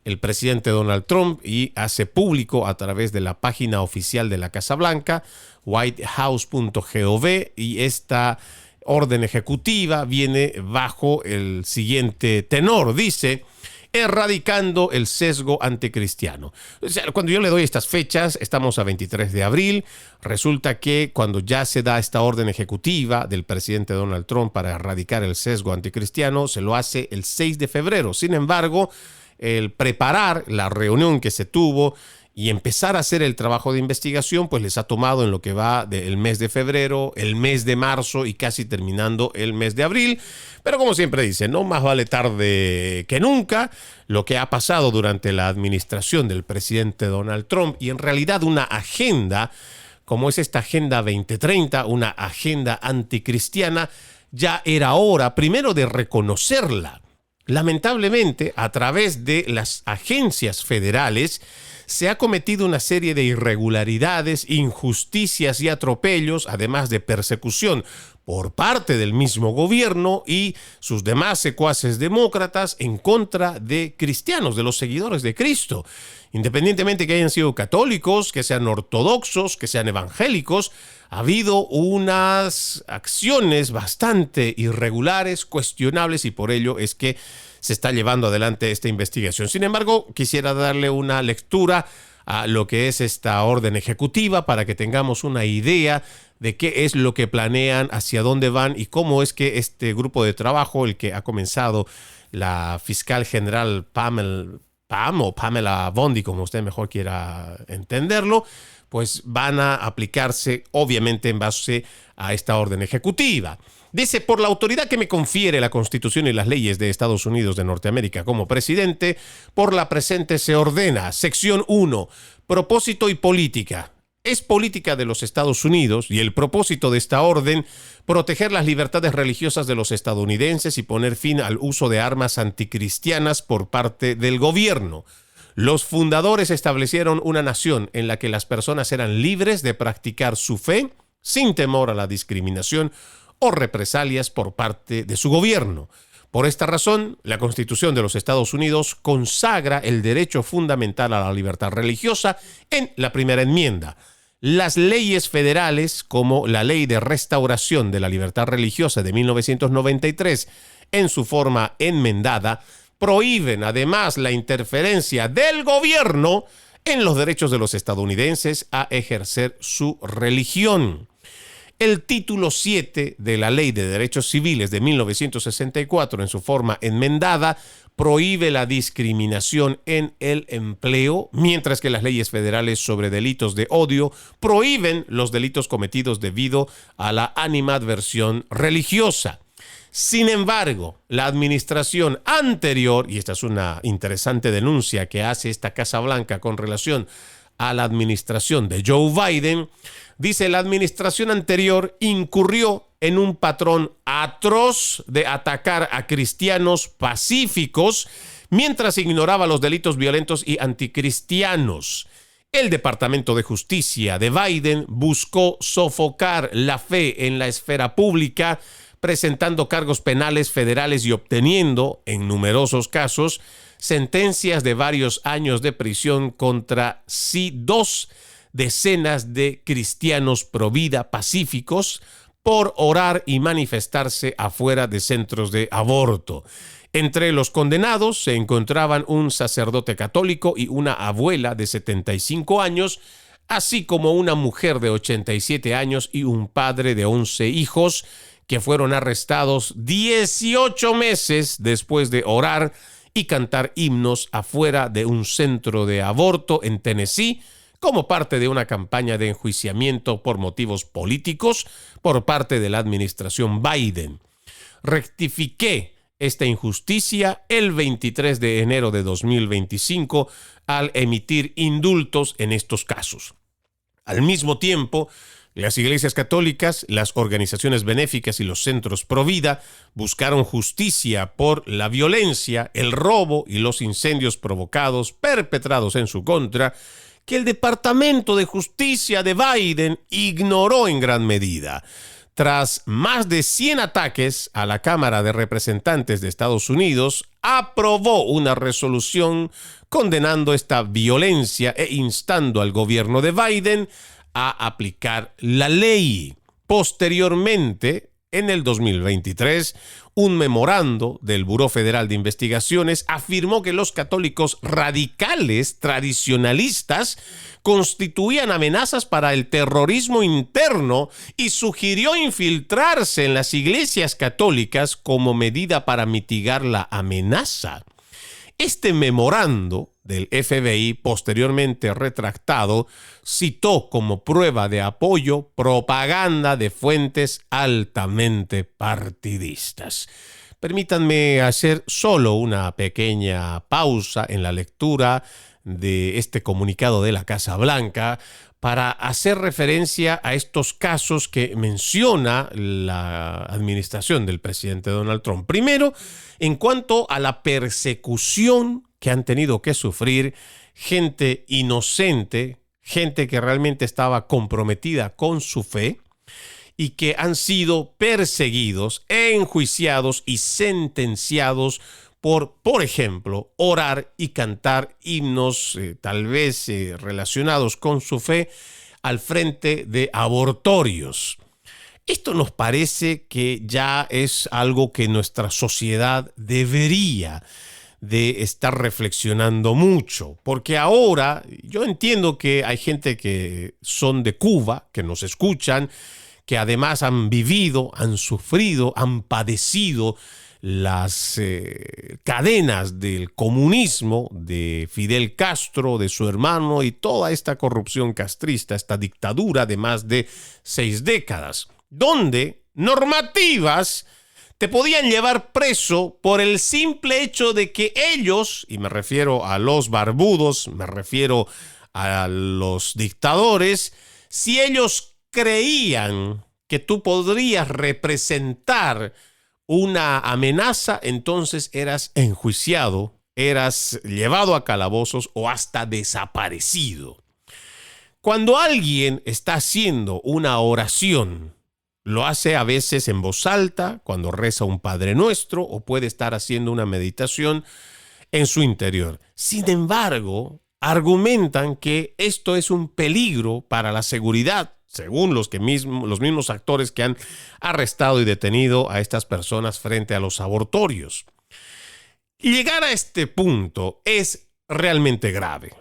el presidente Donald Trump, y hace público a través de la página oficial de la Casa Blanca, whitehouse.gov, y esta orden ejecutiva viene bajo el siguiente tenor. Dice: erradicando el sesgo anticristiano. O sea, cuando yo le doy estas fechas, estamos a 23 de abril, resulta que cuando ya se da esta orden ejecutiva del presidente Donald Trump para erradicar el sesgo anticristiano, se lo hace el 6 de febrero. Sin embargo, el preparar la reunión que se tuvo y empezar a hacer el trabajo de investigación, pues les ha tomado en lo que va del mes de febrero, el mes de marzo y casi terminando el mes de abril. Pero como siempre dice, no más vale tarde que nunca. Lo que ha pasado durante la administración del presidente Donald Trump, y en realidad una agenda como es esta Agenda 2030, una agenda anticristiana, ya era hora primero de reconocerla. Lamentablemente, a través de las agencias federales, se ha cometido una serie de irregularidades, injusticias y atropellos, además de persecución por parte del mismo gobierno y sus demás secuaces demócratas en contra de cristianos, de los seguidores de Cristo. Independientemente que hayan sido católicos, que sean ortodoxos, que sean evangélicos, ha habido unas acciones bastante irregulares, cuestionables, y por ello es que se está llevando adelante esta investigación. Sin embargo, quisiera darle una lectura a lo que es esta orden ejecutiva para que tengamos una idea de qué es lo que planean, hacia dónde van y cómo es que este grupo de trabajo, el que ha comenzado la fiscal general Pamela Bondi, como usted mejor quiera entenderlo, pues van a aplicarse obviamente en base a esta orden ejecutiva. Dice, por la autoridad que me confiere la Constitución y las leyes de Estados Unidos de Norteamérica como presidente, por la presente se ordena, sección 1, propósito y política. Es política de los Estados Unidos y el propósito de esta orden, proteger las libertades religiosas de los estadounidenses y poner fin al uso de armas anticristianas por parte del gobierno. Los fundadores establecieron una nación en la que las personas eran libres de practicar su fe sin temor a la discriminación o represalias por parte de su gobierno. Por esta razón, la Constitución de los Estados Unidos consagra el derecho fundamental a la libertad religiosa en la primera enmienda. Las leyes federales, como la Ley de Restauración de la Libertad Religiosa de 1993, en su forma enmendada, prohíben además la interferencia del gobierno en los derechos de los estadounidenses a ejercer su religión. El título 7 de la Ley de Derechos Civiles de 1964, en su forma enmendada, prohíbe la discriminación en el empleo, mientras que las leyes federales sobre delitos de odio prohíben los delitos cometidos debido a la animadversión religiosa. Sin embargo, la administración anterior, y esta es una interesante denuncia que hace esta Casa Blanca con relación a la administración de Joe Biden, dice, la administración anterior incurrió en un patrón atroz de atacar a cristianos pacíficos mientras ignoraba los delitos violentos y anticristianos. El Departamento de Justicia de Biden buscó sofocar la fe en la esfera pública, presentando cargos penales federales y obteniendo, en numerosos casos, sentencias de varios años de prisión contra dos decenas de cristianos pro vida pacíficos por orar y manifestarse afuera de centros de aborto. Entre los condenados se encontraban un sacerdote católico y una abuela de 75 años, así como una mujer de 87 años y un padre de 11 hijos, que fueron arrestados 18 meses después de orar y cantar himnos afuera de un centro de aborto en Tennessee, como parte de una campaña de enjuiciamiento por motivos políticos por parte de la administración Biden. Rectifiqué esta injusticia el 23 de enero de 2025 al emitir indultos en estos casos. Al mismo tiempo, las iglesias católicas, las organizaciones benéficas y los centros pro vida buscaron justicia por la violencia, el robo y los incendios perpetrados en su contra, que el Departamento de Justicia de Biden ignoró en gran medida. Tras más de 100 ataques a la Cámara de Representantes de Estados Unidos, aprobó una resolución condenando esta violencia e instando al gobierno de Biden a aplicar la ley. Posteriormente, en el 2023, un memorando del Buró Federal de Investigaciones afirmó que los católicos radicales tradicionalistas constituían amenazas para el terrorismo interno y sugirió infiltrarse en las iglesias católicas como medida para mitigar la amenaza. Este memorando del FBI, posteriormente retractado, citó como prueba de apoyo propaganda de fuentes altamente partidistas. Permítanme hacer solo una pequeña pausa en la lectura de este comunicado de la Casa Blanca para hacer referencia a estos casos que menciona la administración del presidente Donald Trump. Primero, en cuanto a la persecución que han tenido que sufrir gente inocente, gente que realmente estaba comprometida con su fe y que han sido perseguidos, enjuiciados y sentenciados por ejemplo, orar y cantar himnos tal vez relacionados con su fe al frente de abortorios. Esto nos parece que ya es algo que nuestra sociedad debería de estar reflexionando mucho, porque ahora yo entiendo que hay gente que son de Cuba, que nos escuchan, que además han vivido, han sufrido, han padecido las cadenas del comunismo de Fidel Castro, de su hermano y toda esta corrupción castrista, esta dictadura de más de 6 décadas, donde normativas te podían llevar preso por el simple hecho de que ellos, y me refiero a los barbudos, me refiero a los dictadores, si ellos creían que tú podrías representar una amenaza, entonces eras enjuiciado, eras llevado a calabozos o hasta desaparecido. Cuando alguien está haciendo una oración, lo hace a veces en voz alta, cuando reza un Padre Nuestro, o puede estar haciendo una meditación en su interior. Sin embargo, argumentan que esto es un peligro para la seguridad, según los mismos actores que han arrestado y detenido a estas personas frente a los abortorios. Llegar a este punto es realmente grave.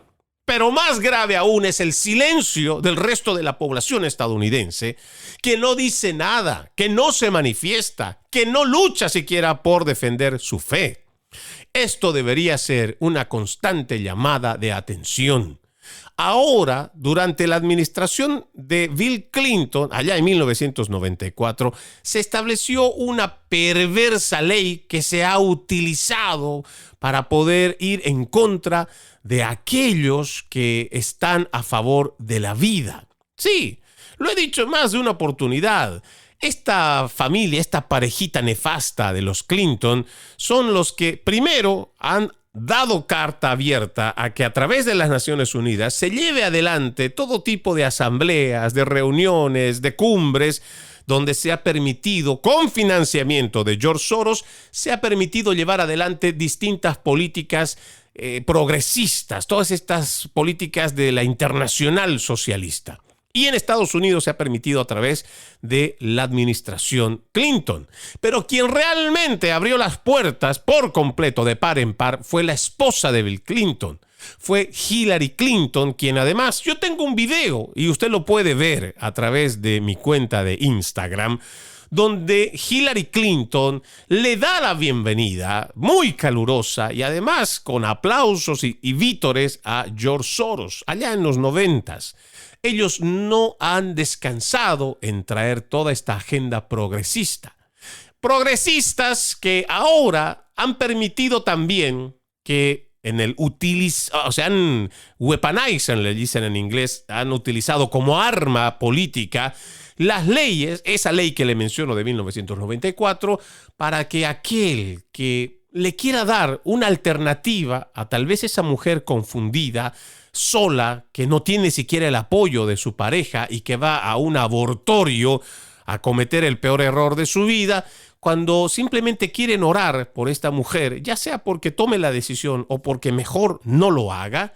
Pero más grave aún es el silencio del resto de la población estadounidense, que no dice nada, que no se manifiesta, que no lucha siquiera por defender su fe. Esto debería ser una constante llamada de atención. Ahora, durante la administración de Bill Clinton, allá en 1994, se estableció una perversa ley que se ha utilizado para poder ir en contra de aquellos que están a favor de la vida. Sí, lo he dicho en más de una oportunidad. Esta familia, esta parejita nefasta de los Clinton, son los que primero han dado carta abierta a que a través de las Naciones Unidas se lleve adelante todo tipo de asambleas, de reuniones, de cumbres, donde se ha permitido, con financiamiento de George Soros, se ha permitido llevar adelante distintas políticas progresistas, todas estas políticas de la internacional socialista. Y en Estados Unidos se ha permitido a través de la administración Clinton. Pero quien realmente abrió las puertas por completo de par en par fue la esposa de Bill Clinton. Fue Hillary Clinton, quien además, yo tengo un video y usted lo puede ver a través de mi cuenta de Instagram, donde Hillary Clinton le da la bienvenida muy calurosa y además con aplausos y vítores a George Soros allá en los 90s. Ellos no han descansado en traer toda esta agenda progresista. Progresistas que ahora han permitido también que han weaponized, le dicen en inglés, han utilizado como arma política las leyes, esa ley que le menciono de 1994, para que aquel que le quiera dar una alternativa a tal vez esa mujer confundida, sola, que no tiene siquiera el apoyo de su pareja y que va a un abortorio a cometer el peor error de su vida, cuando simplemente quieren orar por esta mujer, ya sea porque tome la decisión o porque mejor no lo haga,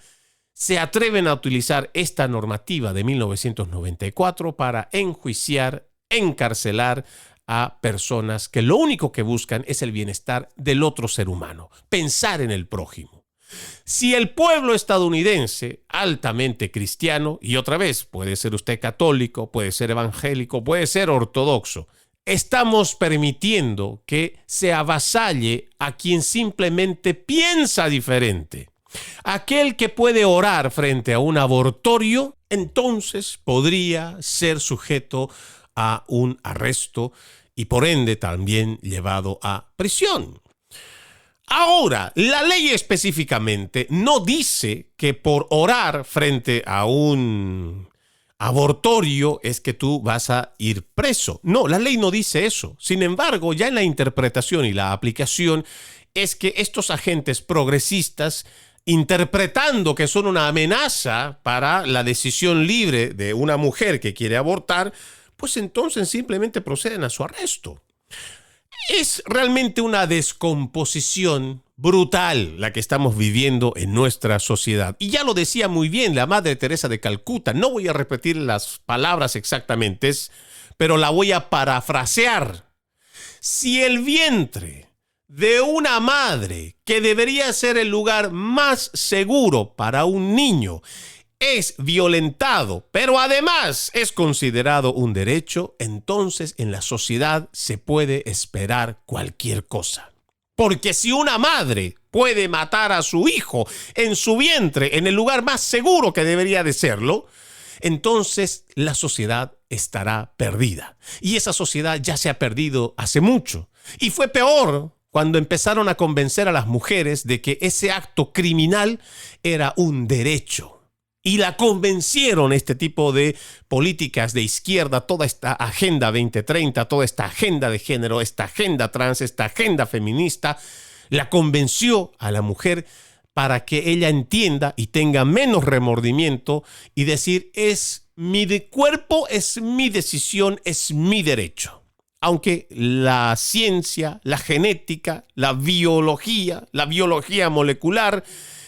se atreven a utilizar esta normativa de 1994 para enjuiciar, encarcelar a personas que lo único que buscan es el bienestar del otro ser humano, pensar en el prójimo. Si el pueblo estadounidense, altamente cristiano, y otra vez, puede ser usted católico, puede ser evangélico, puede ser ortodoxo, estamos permitiendo que se avasalle a quien simplemente piensa diferente. Aquel que puede orar frente a un abortorio, entonces podría ser sujeto a un arresto y por ende también llevado a prisión. Ahora, la ley específicamente no dice que por orar frente a un abortorio es que tú vas a ir preso. No, la ley no dice eso. Sin embargo, ya en la interpretación y la aplicación es que estos agentes progresistas, interpretando que son una amenaza para la decisión libre de una mujer que quiere abortar, pues entonces simplemente proceden a su arresto. Es realmente una descomposición brutal la que estamos viviendo en nuestra sociedad. Y ya lo decía muy bien la Madre Teresa de Calcuta. No voy a repetir las palabras exactamente, pero la voy a parafrasear. Si el vientre de una madre, que debería ser el lugar más seguro para un niño, es violentado, pero además es considerado un derecho, entonces en la sociedad se puede esperar cualquier cosa. Porque si una madre puede matar a su hijo en su vientre, en el lugar más seguro que debería de serlo, entonces la sociedad estará perdida. Y esa sociedad ya se ha perdido hace mucho. Y fue peor cuando empezaron a convencer a las mujeres de que ese acto criminal era un derecho. Y la convencieron este tipo de políticas de izquierda, toda esta Agenda 2030, toda esta agenda de género, esta agenda trans, esta agenda feminista, la convenció a la mujer para que ella entienda y tenga menos remordimiento y decir, es mi cuerpo, es mi decisión, es mi derecho. Aunque la ciencia, la genética, la biología molecular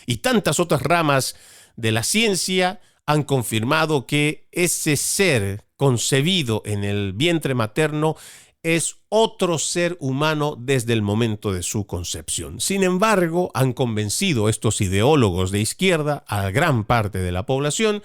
y tantas otras ramas de la ciencia han confirmado que ese ser concebido en el vientre materno es otro ser humano desde el momento de su concepción. Sin embargo, han convencido estos ideólogos de izquierda a gran parte de la población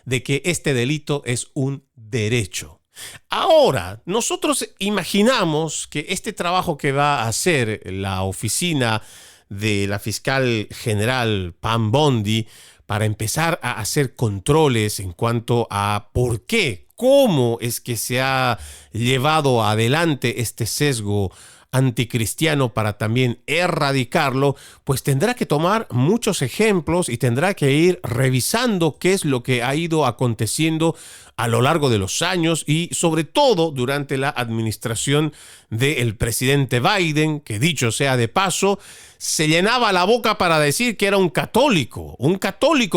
de que este delito es un derecho. Ahora, nosotros imaginamos que este trabajo que va a hacer la oficina de la fiscal general Pam Bondi para empezar a hacer controles en cuanto a por qué, cómo es que se ha llevado adelante este sesgo anticristiano para también erradicarlo, pues tendrá que tomar muchos ejemplos y tendrá que ir revisando qué es lo que ha ido aconteciendo a lo largo de los años y sobre todo durante la administración del presidente Biden, que dicho sea de paso, se llenaba la boca para decir que era un católico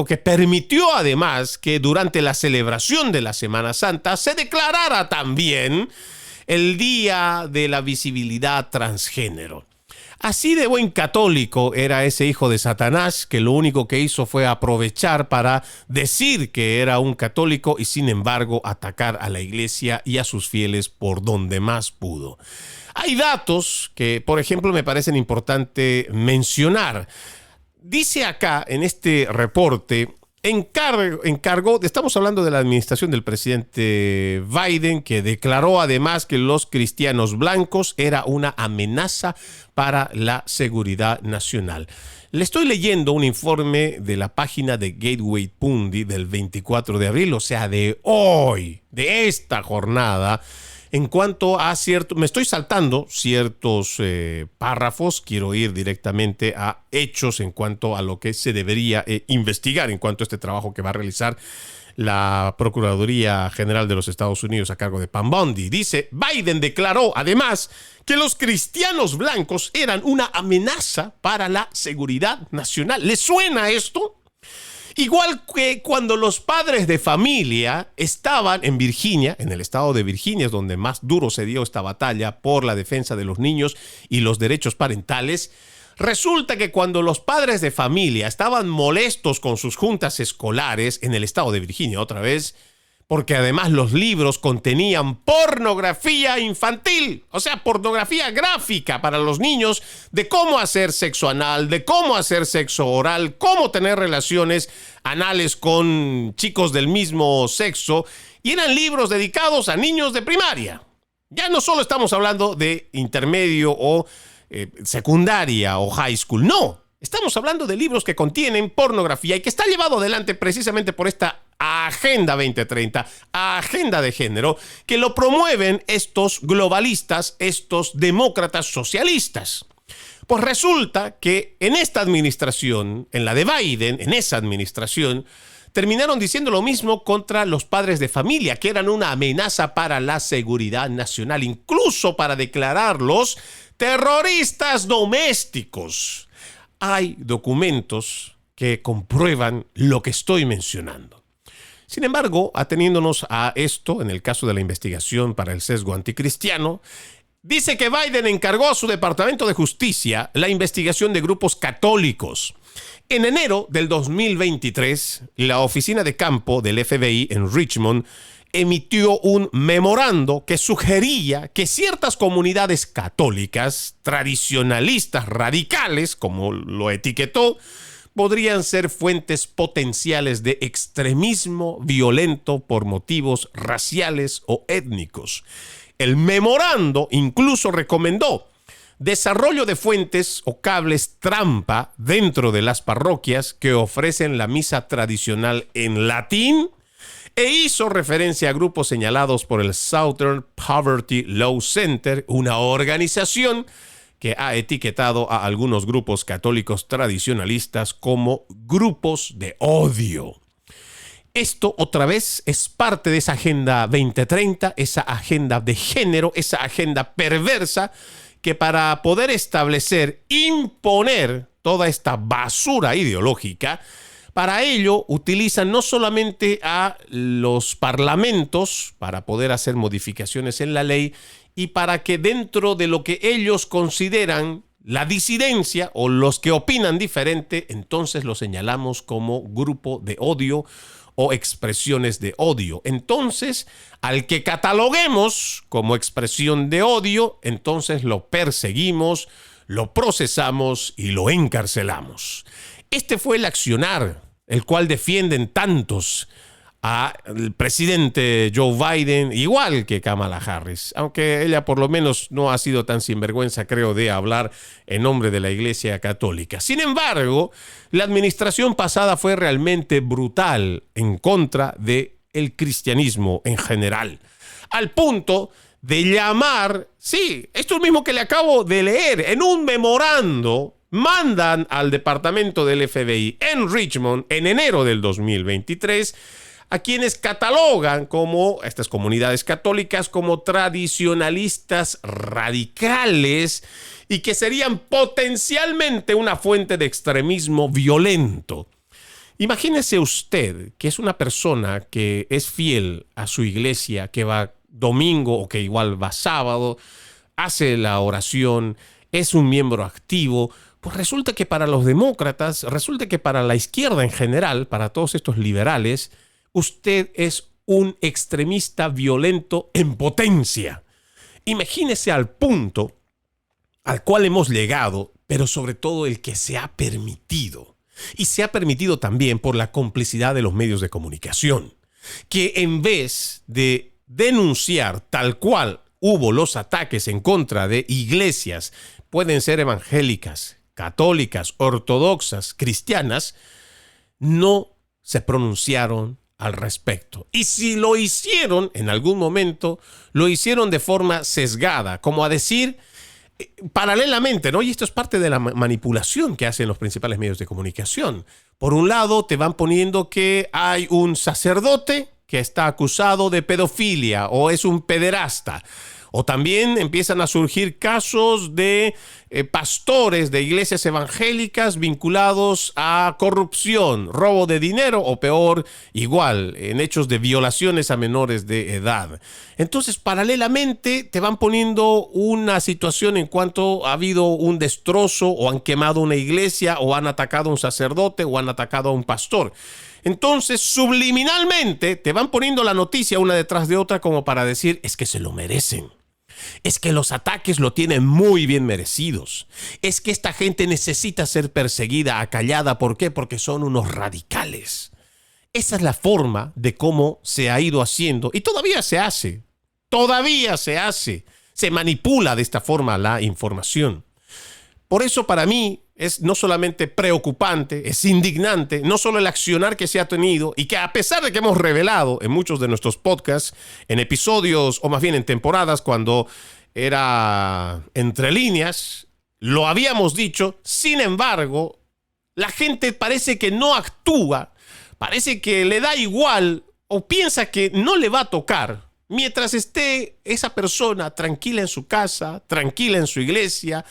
que permitió además que durante la celebración de la Semana Santa se declarara también el Día de la Visibilidad Transgénero. Así de buen católico era ese hijo de Satanás que lo único que hizo fue aprovechar para decir que era un católico y sin embargo atacar a la iglesia y a sus fieles por donde más pudo. Hay datos que, por ejemplo, me parecen importante mencionar. Dice acá en este reporte, encargó, estamos hablando de la administración del presidente Biden, que declaró además que los cristianos blancos era una amenaza para la seguridad nacional. Le estoy leyendo un informe de la página de Gateway Pundit del 24 de abril, o sea, de hoy, de esta jornada. En cuanto a me estoy saltando ciertos párrafos, quiero ir directamente a hechos en cuanto a lo que se debería investigar en cuanto a este trabajo que va a realizar la Procuraduría General de los Estados Unidos a cargo de Pam Bondi. Dice, Biden declaró además que los cristianos blancos eran una amenaza para la seguridad nacional. ¿Les suena esto? Igual que cuando los padres de familia estaban en Virginia, en el estado de Virginia, es donde más duro se dio esta batalla por la defensa de los niños y los derechos parentales, resulta que cuando los padres de familia estaban molestos con sus juntas escolares en el estado de Virginia, otra vez, porque además los libros contenían pornografía infantil, o sea, pornografía gráfica para los niños de cómo hacer sexo anal, de cómo hacer sexo oral, cómo tener relaciones anales con chicos del mismo sexo, y eran libros dedicados a niños de primaria. Ya no solo estamos hablando de intermedio o secundaria o high school, no. Estamos hablando de libros que contienen pornografía y que está llevado adelante precisamente por esta Agenda 2030, agenda de género, que lo promueven estos globalistas, estos demócratas socialistas. Pues resulta que en esta administración, en la de Biden, en esa administración, terminaron diciendo lo mismo contra los padres de familia, que eran una amenaza para la seguridad nacional, incluso para declararlos terroristas domésticos. Hay documentos que comprueban lo que estoy mencionando. Sin embargo, ateniéndonos a esto, en el caso de la investigación para el sesgo anticristiano, dice que Biden encargó a su Departamento de Justicia la investigación de grupos católicos. En enero del 2023, la oficina de campo del FBI en Richmond emitió un memorando que sugería que ciertas comunidades católicas, tradicionalistas, radicales, como lo etiquetó, podrían ser fuentes potenciales de extremismo violento por motivos raciales o étnicos. El memorando incluso recomendó desarrollo de fuentes o cables trampa dentro de las parroquias que ofrecen la misa tradicional en latín e hizo referencia a grupos señalados por el Southern Poverty Law Center, una organización que ha etiquetado a algunos grupos católicos tradicionalistas como grupos de odio. Esto, otra vez, es parte de esa Agenda 2030, esa agenda de género, esa agenda perversa que para poder establecer, imponer toda esta basura ideológica, para ello utilizan no solamente a los parlamentos para poder hacer modificaciones en la ley y para que dentro de lo que ellos consideran la disidencia o los que opinan diferente, entonces lo señalamos como grupo de odio o expresiones de odio. Entonces, al que cataloguemos como expresión de odio, entonces lo perseguimos, lo procesamos y lo encarcelamos. Este fue el accionar, el cual defienden tantos al presidente Joe Biden, igual que Kamala Harris, aunque ella por lo menos no ha sido tan sinvergüenza, creo, de hablar en nombre de la Iglesia Católica. Sin embargo, la administración pasada fue realmente brutal en contra del cristianismo en general, al punto de llamar, sí, esto mismo que le acabo de leer, en un memorando, mandan al departamento del FBI en Richmond en enero del 2023 a quienes catalogan como estas comunidades católicas como tradicionalistas radicales y que serían potencialmente una fuente de extremismo violento. Imagínese usted que es una persona que es fiel a su iglesia, que va domingo o que igual va sábado, hace la oración, es un miembro activo. Pues resulta que para los demócratas, resulta que para la izquierda en general, para todos estos liberales, usted es un extremista violento en potencia. Imagínese al punto al cual hemos llegado, pero sobre todo el que se ha permitido. Y se ha permitido también por la complicidad de los medios de comunicación, que en vez de denunciar tal cual hubo los ataques en contra de iglesias, pueden ser evangélicas, católicas, ortodoxas, cristianas, no se pronunciaron al respecto. Y si lo hicieron en algún momento, lo hicieron de forma sesgada, como a decir, paralelamente, ¿no? Y esto es parte de la manipulación que hacen los principales medios de comunicación. Por un lado, te van poniendo que hay un sacerdote que está acusado de pedofilia o es un pederasta. O también empiezan a surgir casos de pastores de iglesias evangélicas vinculados a corrupción, robo de dinero o peor, igual, en hechos de violaciones a menores de edad. Entonces, paralelamente, te van poniendo una situación en cuanto ha habido un destrozo o han quemado una iglesia o han atacado a un sacerdote o han atacado a un pastor. Entonces, subliminalmente, te van poniendo la noticia una detrás de otra como para decir, es que se lo merecen. Es que los ataques lo tienen muy bien merecidos. Es que esta gente necesita ser perseguida, acallada. ¿Por qué? Porque son unos radicales. Esa es la forma de cómo se ha ido haciendo y todavía se hace. Todavía se hace. Se manipula de esta forma la información. Por eso para mí es no solamente preocupante, es indignante, no solo el accionar que se ha tenido y que a pesar de que hemos revelado en muchos de nuestros podcasts, en episodios o más bien en temporadas cuando era entre líneas, lo habíamos dicho, sin embargo, la gente parece que no actúa, parece que le da igual o piensa que no le va a tocar. Mientras esté esa persona tranquila en su casa, tranquila en su iglesia,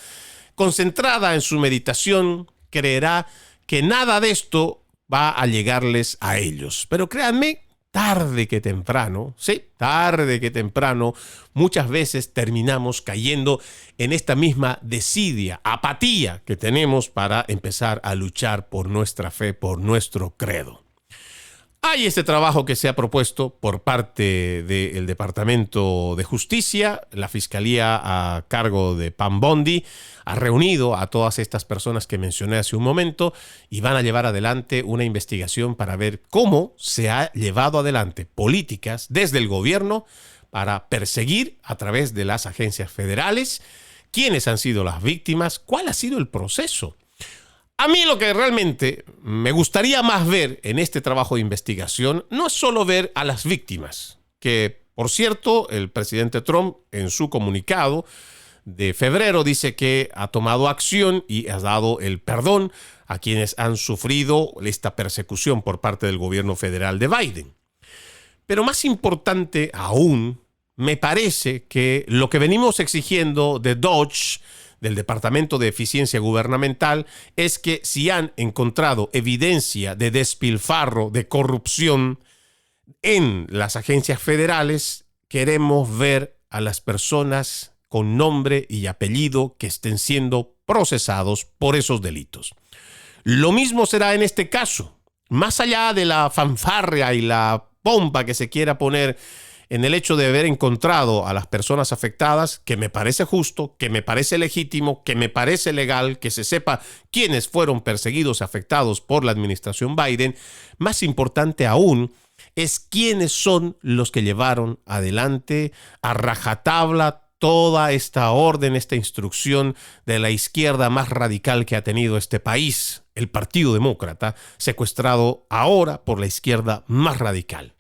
concentrada en su meditación, creerá que nada de esto va a llegarles a ellos. Pero créanme, tarde que temprano, sí, tarde que temprano, muchas veces terminamos cayendo en esta misma desidia, apatía que tenemos para empezar a luchar por nuestra fe, por nuestro credo. Hay este trabajo que se ha propuesto por parte del Departamento de Justicia. La Fiscalía a cargo de Pam Bondi ha reunido a todas estas personas que mencioné hace un momento y van a llevar adelante una investigación para ver cómo se ha llevado adelante políticas desde el gobierno para perseguir a través de las agencias federales quiénes han sido las víctimas, cuál ha sido el proceso. A mí lo que realmente me gustaría más ver en este trabajo de investigación no es solo ver a las víctimas, que por cierto el presidente Trump en su comunicado de febrero dice que ha tomado acción y ha dado el perdón a quienes han sufrido esta persecución por parte del gobierno federal de Biden. Pero más importante aún, me parece que lo que venimos exigiendo de DOGE, del Departamento de Eficiencia Gubernamental, es que si han encontrado evidencia de despilfarro, de corrupción en las agencias federales, queremos ver a las personas con nombre y apellido que estén siendo procesados por esos delitos. Lo mismo será en este caso. Más allá de la fanfarria y la pompa que se quiera poner en el hecho de haber encontrado a las personas afectadas, que me parece justo, que me parece legítimo, que me parece legal, que se sepa quiénes fueron perseguidos y afectados por la administración Biden, más importante aún es quiénes son los que llevaron adelante a rajatabla toda esta orden, esta instrucción de la izquierda más radical que ha tenido este país, el Partido Demócrata, secuestrado ahora por la izquierda más radical.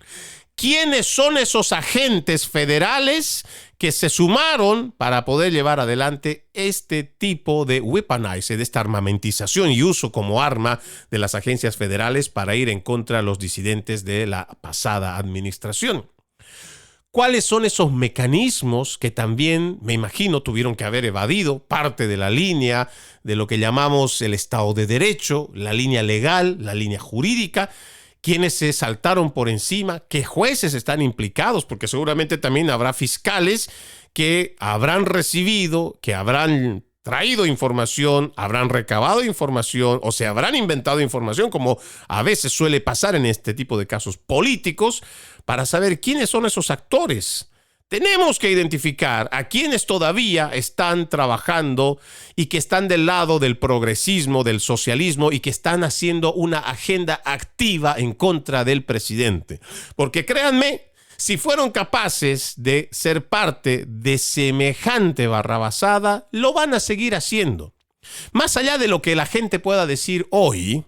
¿Quiénes son esos agentes federales que se sumaron para poder llevar adelante este tipo de weaponize, de esta armamentización y uso como arma de las agencias federales para ir en contra de los disidentes de la pasada administración? ¿Cuáles son esos mecanismos que también, me imagino, tuvieron que haber evadido parte de la línea de lo que llamamos el Estado de Derecho, la línea legal, la línea jurídica? ¿Quiénes se saltaron por encima? ¿Qué jueces están implicados? Porque seguramente también habrá fiscales que habrán recibido, que habrán traído información, habrán recabado información o se habrán inventado información, como a veces suele pasar en este tipo de casos políticos, para saber quiénes son esos actores. Tenemos que identificar a quienes todavía están trabajando y que están del lado del progresismo, del socialismo y que están haciendo una agenda activa en contra del presidente. Porque créanme, si fueron capaces de ser parte de semejante barrabasada, lo van a seguir haciendo. Más allá de lo que la gente pueda decir hoy,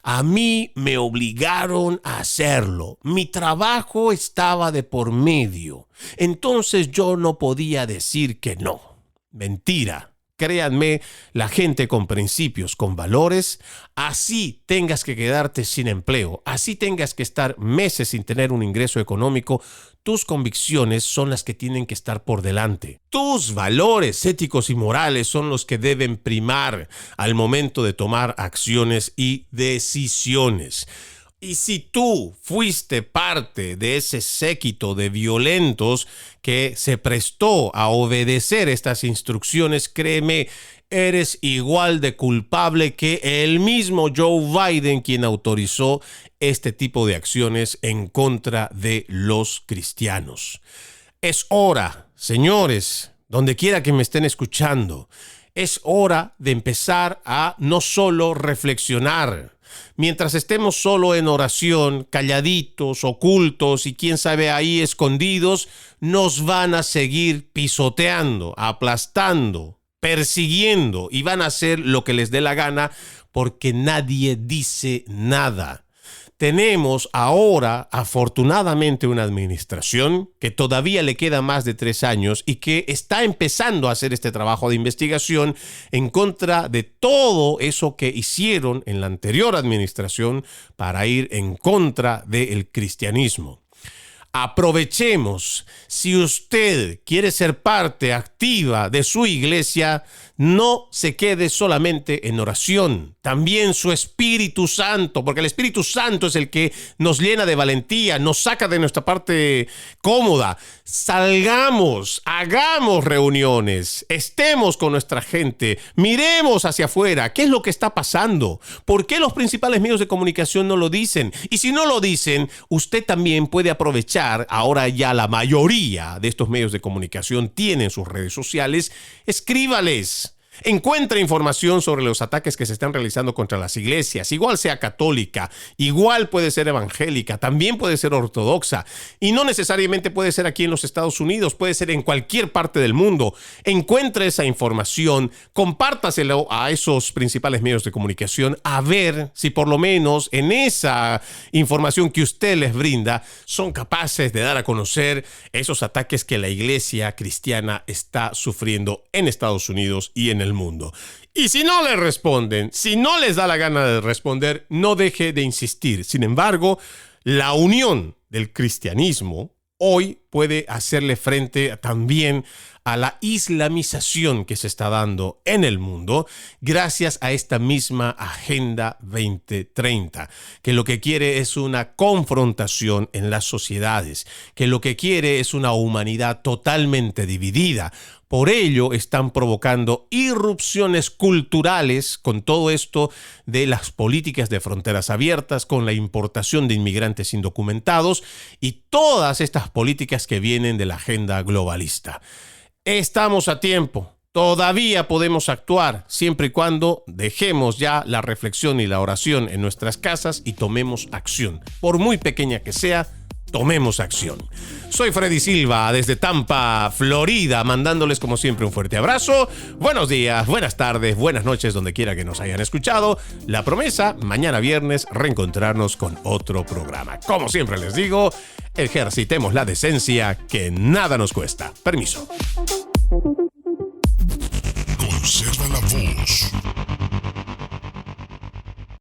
a mí me obligaron a hacerlo. Mi trabajo estaba de por medio. Entonces yo no podía decir que no. Mentira. Créanme, la gente con principios, con valores, así tengas que quedarte sin empleo, así tengas que estar meses sin tener un ingreso económico, tus convicciones son las que tienen que estar por delante. Tus valores éticos y morales son los que deben primar al momento de tomar acciones y decisiones. Y si tú fuiste parte de ese séquito de violentos que se prestó a obedecer estas instrucciones, créeme, eres igual de culpable que el mismo Joe Biden, quien autorizó este tipo de acciones en contra de los cristianos. Es hora, señores, donde quiera que me estén escuchando, es hora de empezar a no solo reflexionar. Mientras estemos solo en oración, calladitos, ocultos y quién sabe ahí escondidos, nos van a seguir pisoteando, aplastando, persiguiendo y van a hacer lo que les dé la gana porque nadie dice nada. Tenemos ahora, afortunadamente, una administración que todavía le queda más de 3 años y que está empezando a hacer este trabajo de investigación en contra de todo eso que hicieron en la anterior administración para ir en contra del cristianismo. Aprovechemos. Si usted quiere ser parte activa de su iglesia, no se quede solamente en oración. También su Espíritu Santo, porque el Espíritu Santo es el que nos llena de valentía, nos saca de nuestra parte cómoda. Salgamos, hagamos reuniones, estemos con nuestra gente, miremos hacia afuera. ¿Qué es lo que está pasando? ¿Por qué los principales medios de comunicación no lo dicen? Y si no lo dicen, usted también puede aprovechar. Ahora ya la mayoría de estos medios de comunicación tienen sus redes sociales. Escríbales. Encuentra información sobre los ataques que se están realizando contra las iglesias, igual sea católica, igual puede ser evangélica, también puede ser ortodoxa, y no necesariamente puede ser aquí en los Estados Unidos, puede ser en cualquier parte del mundo. Encuentre esa información, compártaselo a esos principales medios de comunicación, a ver si por lo menos en esa información que usted les brinda son capaces de dar a conocer esos ataques que la iglesia cristiana está sufriendo en Estados Unidos y en el mundo. Y si no le responden, si no les da la gana de responder, no deje de insistir. Sin embargo, la unión del cristianismo hoy puede hacerle frente también a la islamización que se está dando en el mundo gracias a esta misma Agenda 2030, que lo que quiere es una confrontación en las sociedades, que lo que quiere es una humanidad totalmente dividida. Por ello están provocando irrupciones culturales con todo esto de las políticas de fronteras abiertas, con la importación de inmigrantes indocumentados y todas estas políticas que vienen de la agenda globalista. Estamos a tiempo. Todavía podemos actuar siempre y cuando dejemos ya la reflexión y la oración en nuestras casas y tomemos acción. Por muy pequeña que sea, tomemos acción. Soy Freddy Silva desde Tampa, Florida, mandándoles como siempre un fuerte abrazo. Buenos días, buenas tardes, buenas noches, donde quiera que nos hayan escuchado. La promesa, mañana viernes, reencontrarnos con otro programa. Como siempre les digo, ejercitemos la decencia, que nada nos cuesta. Permiso.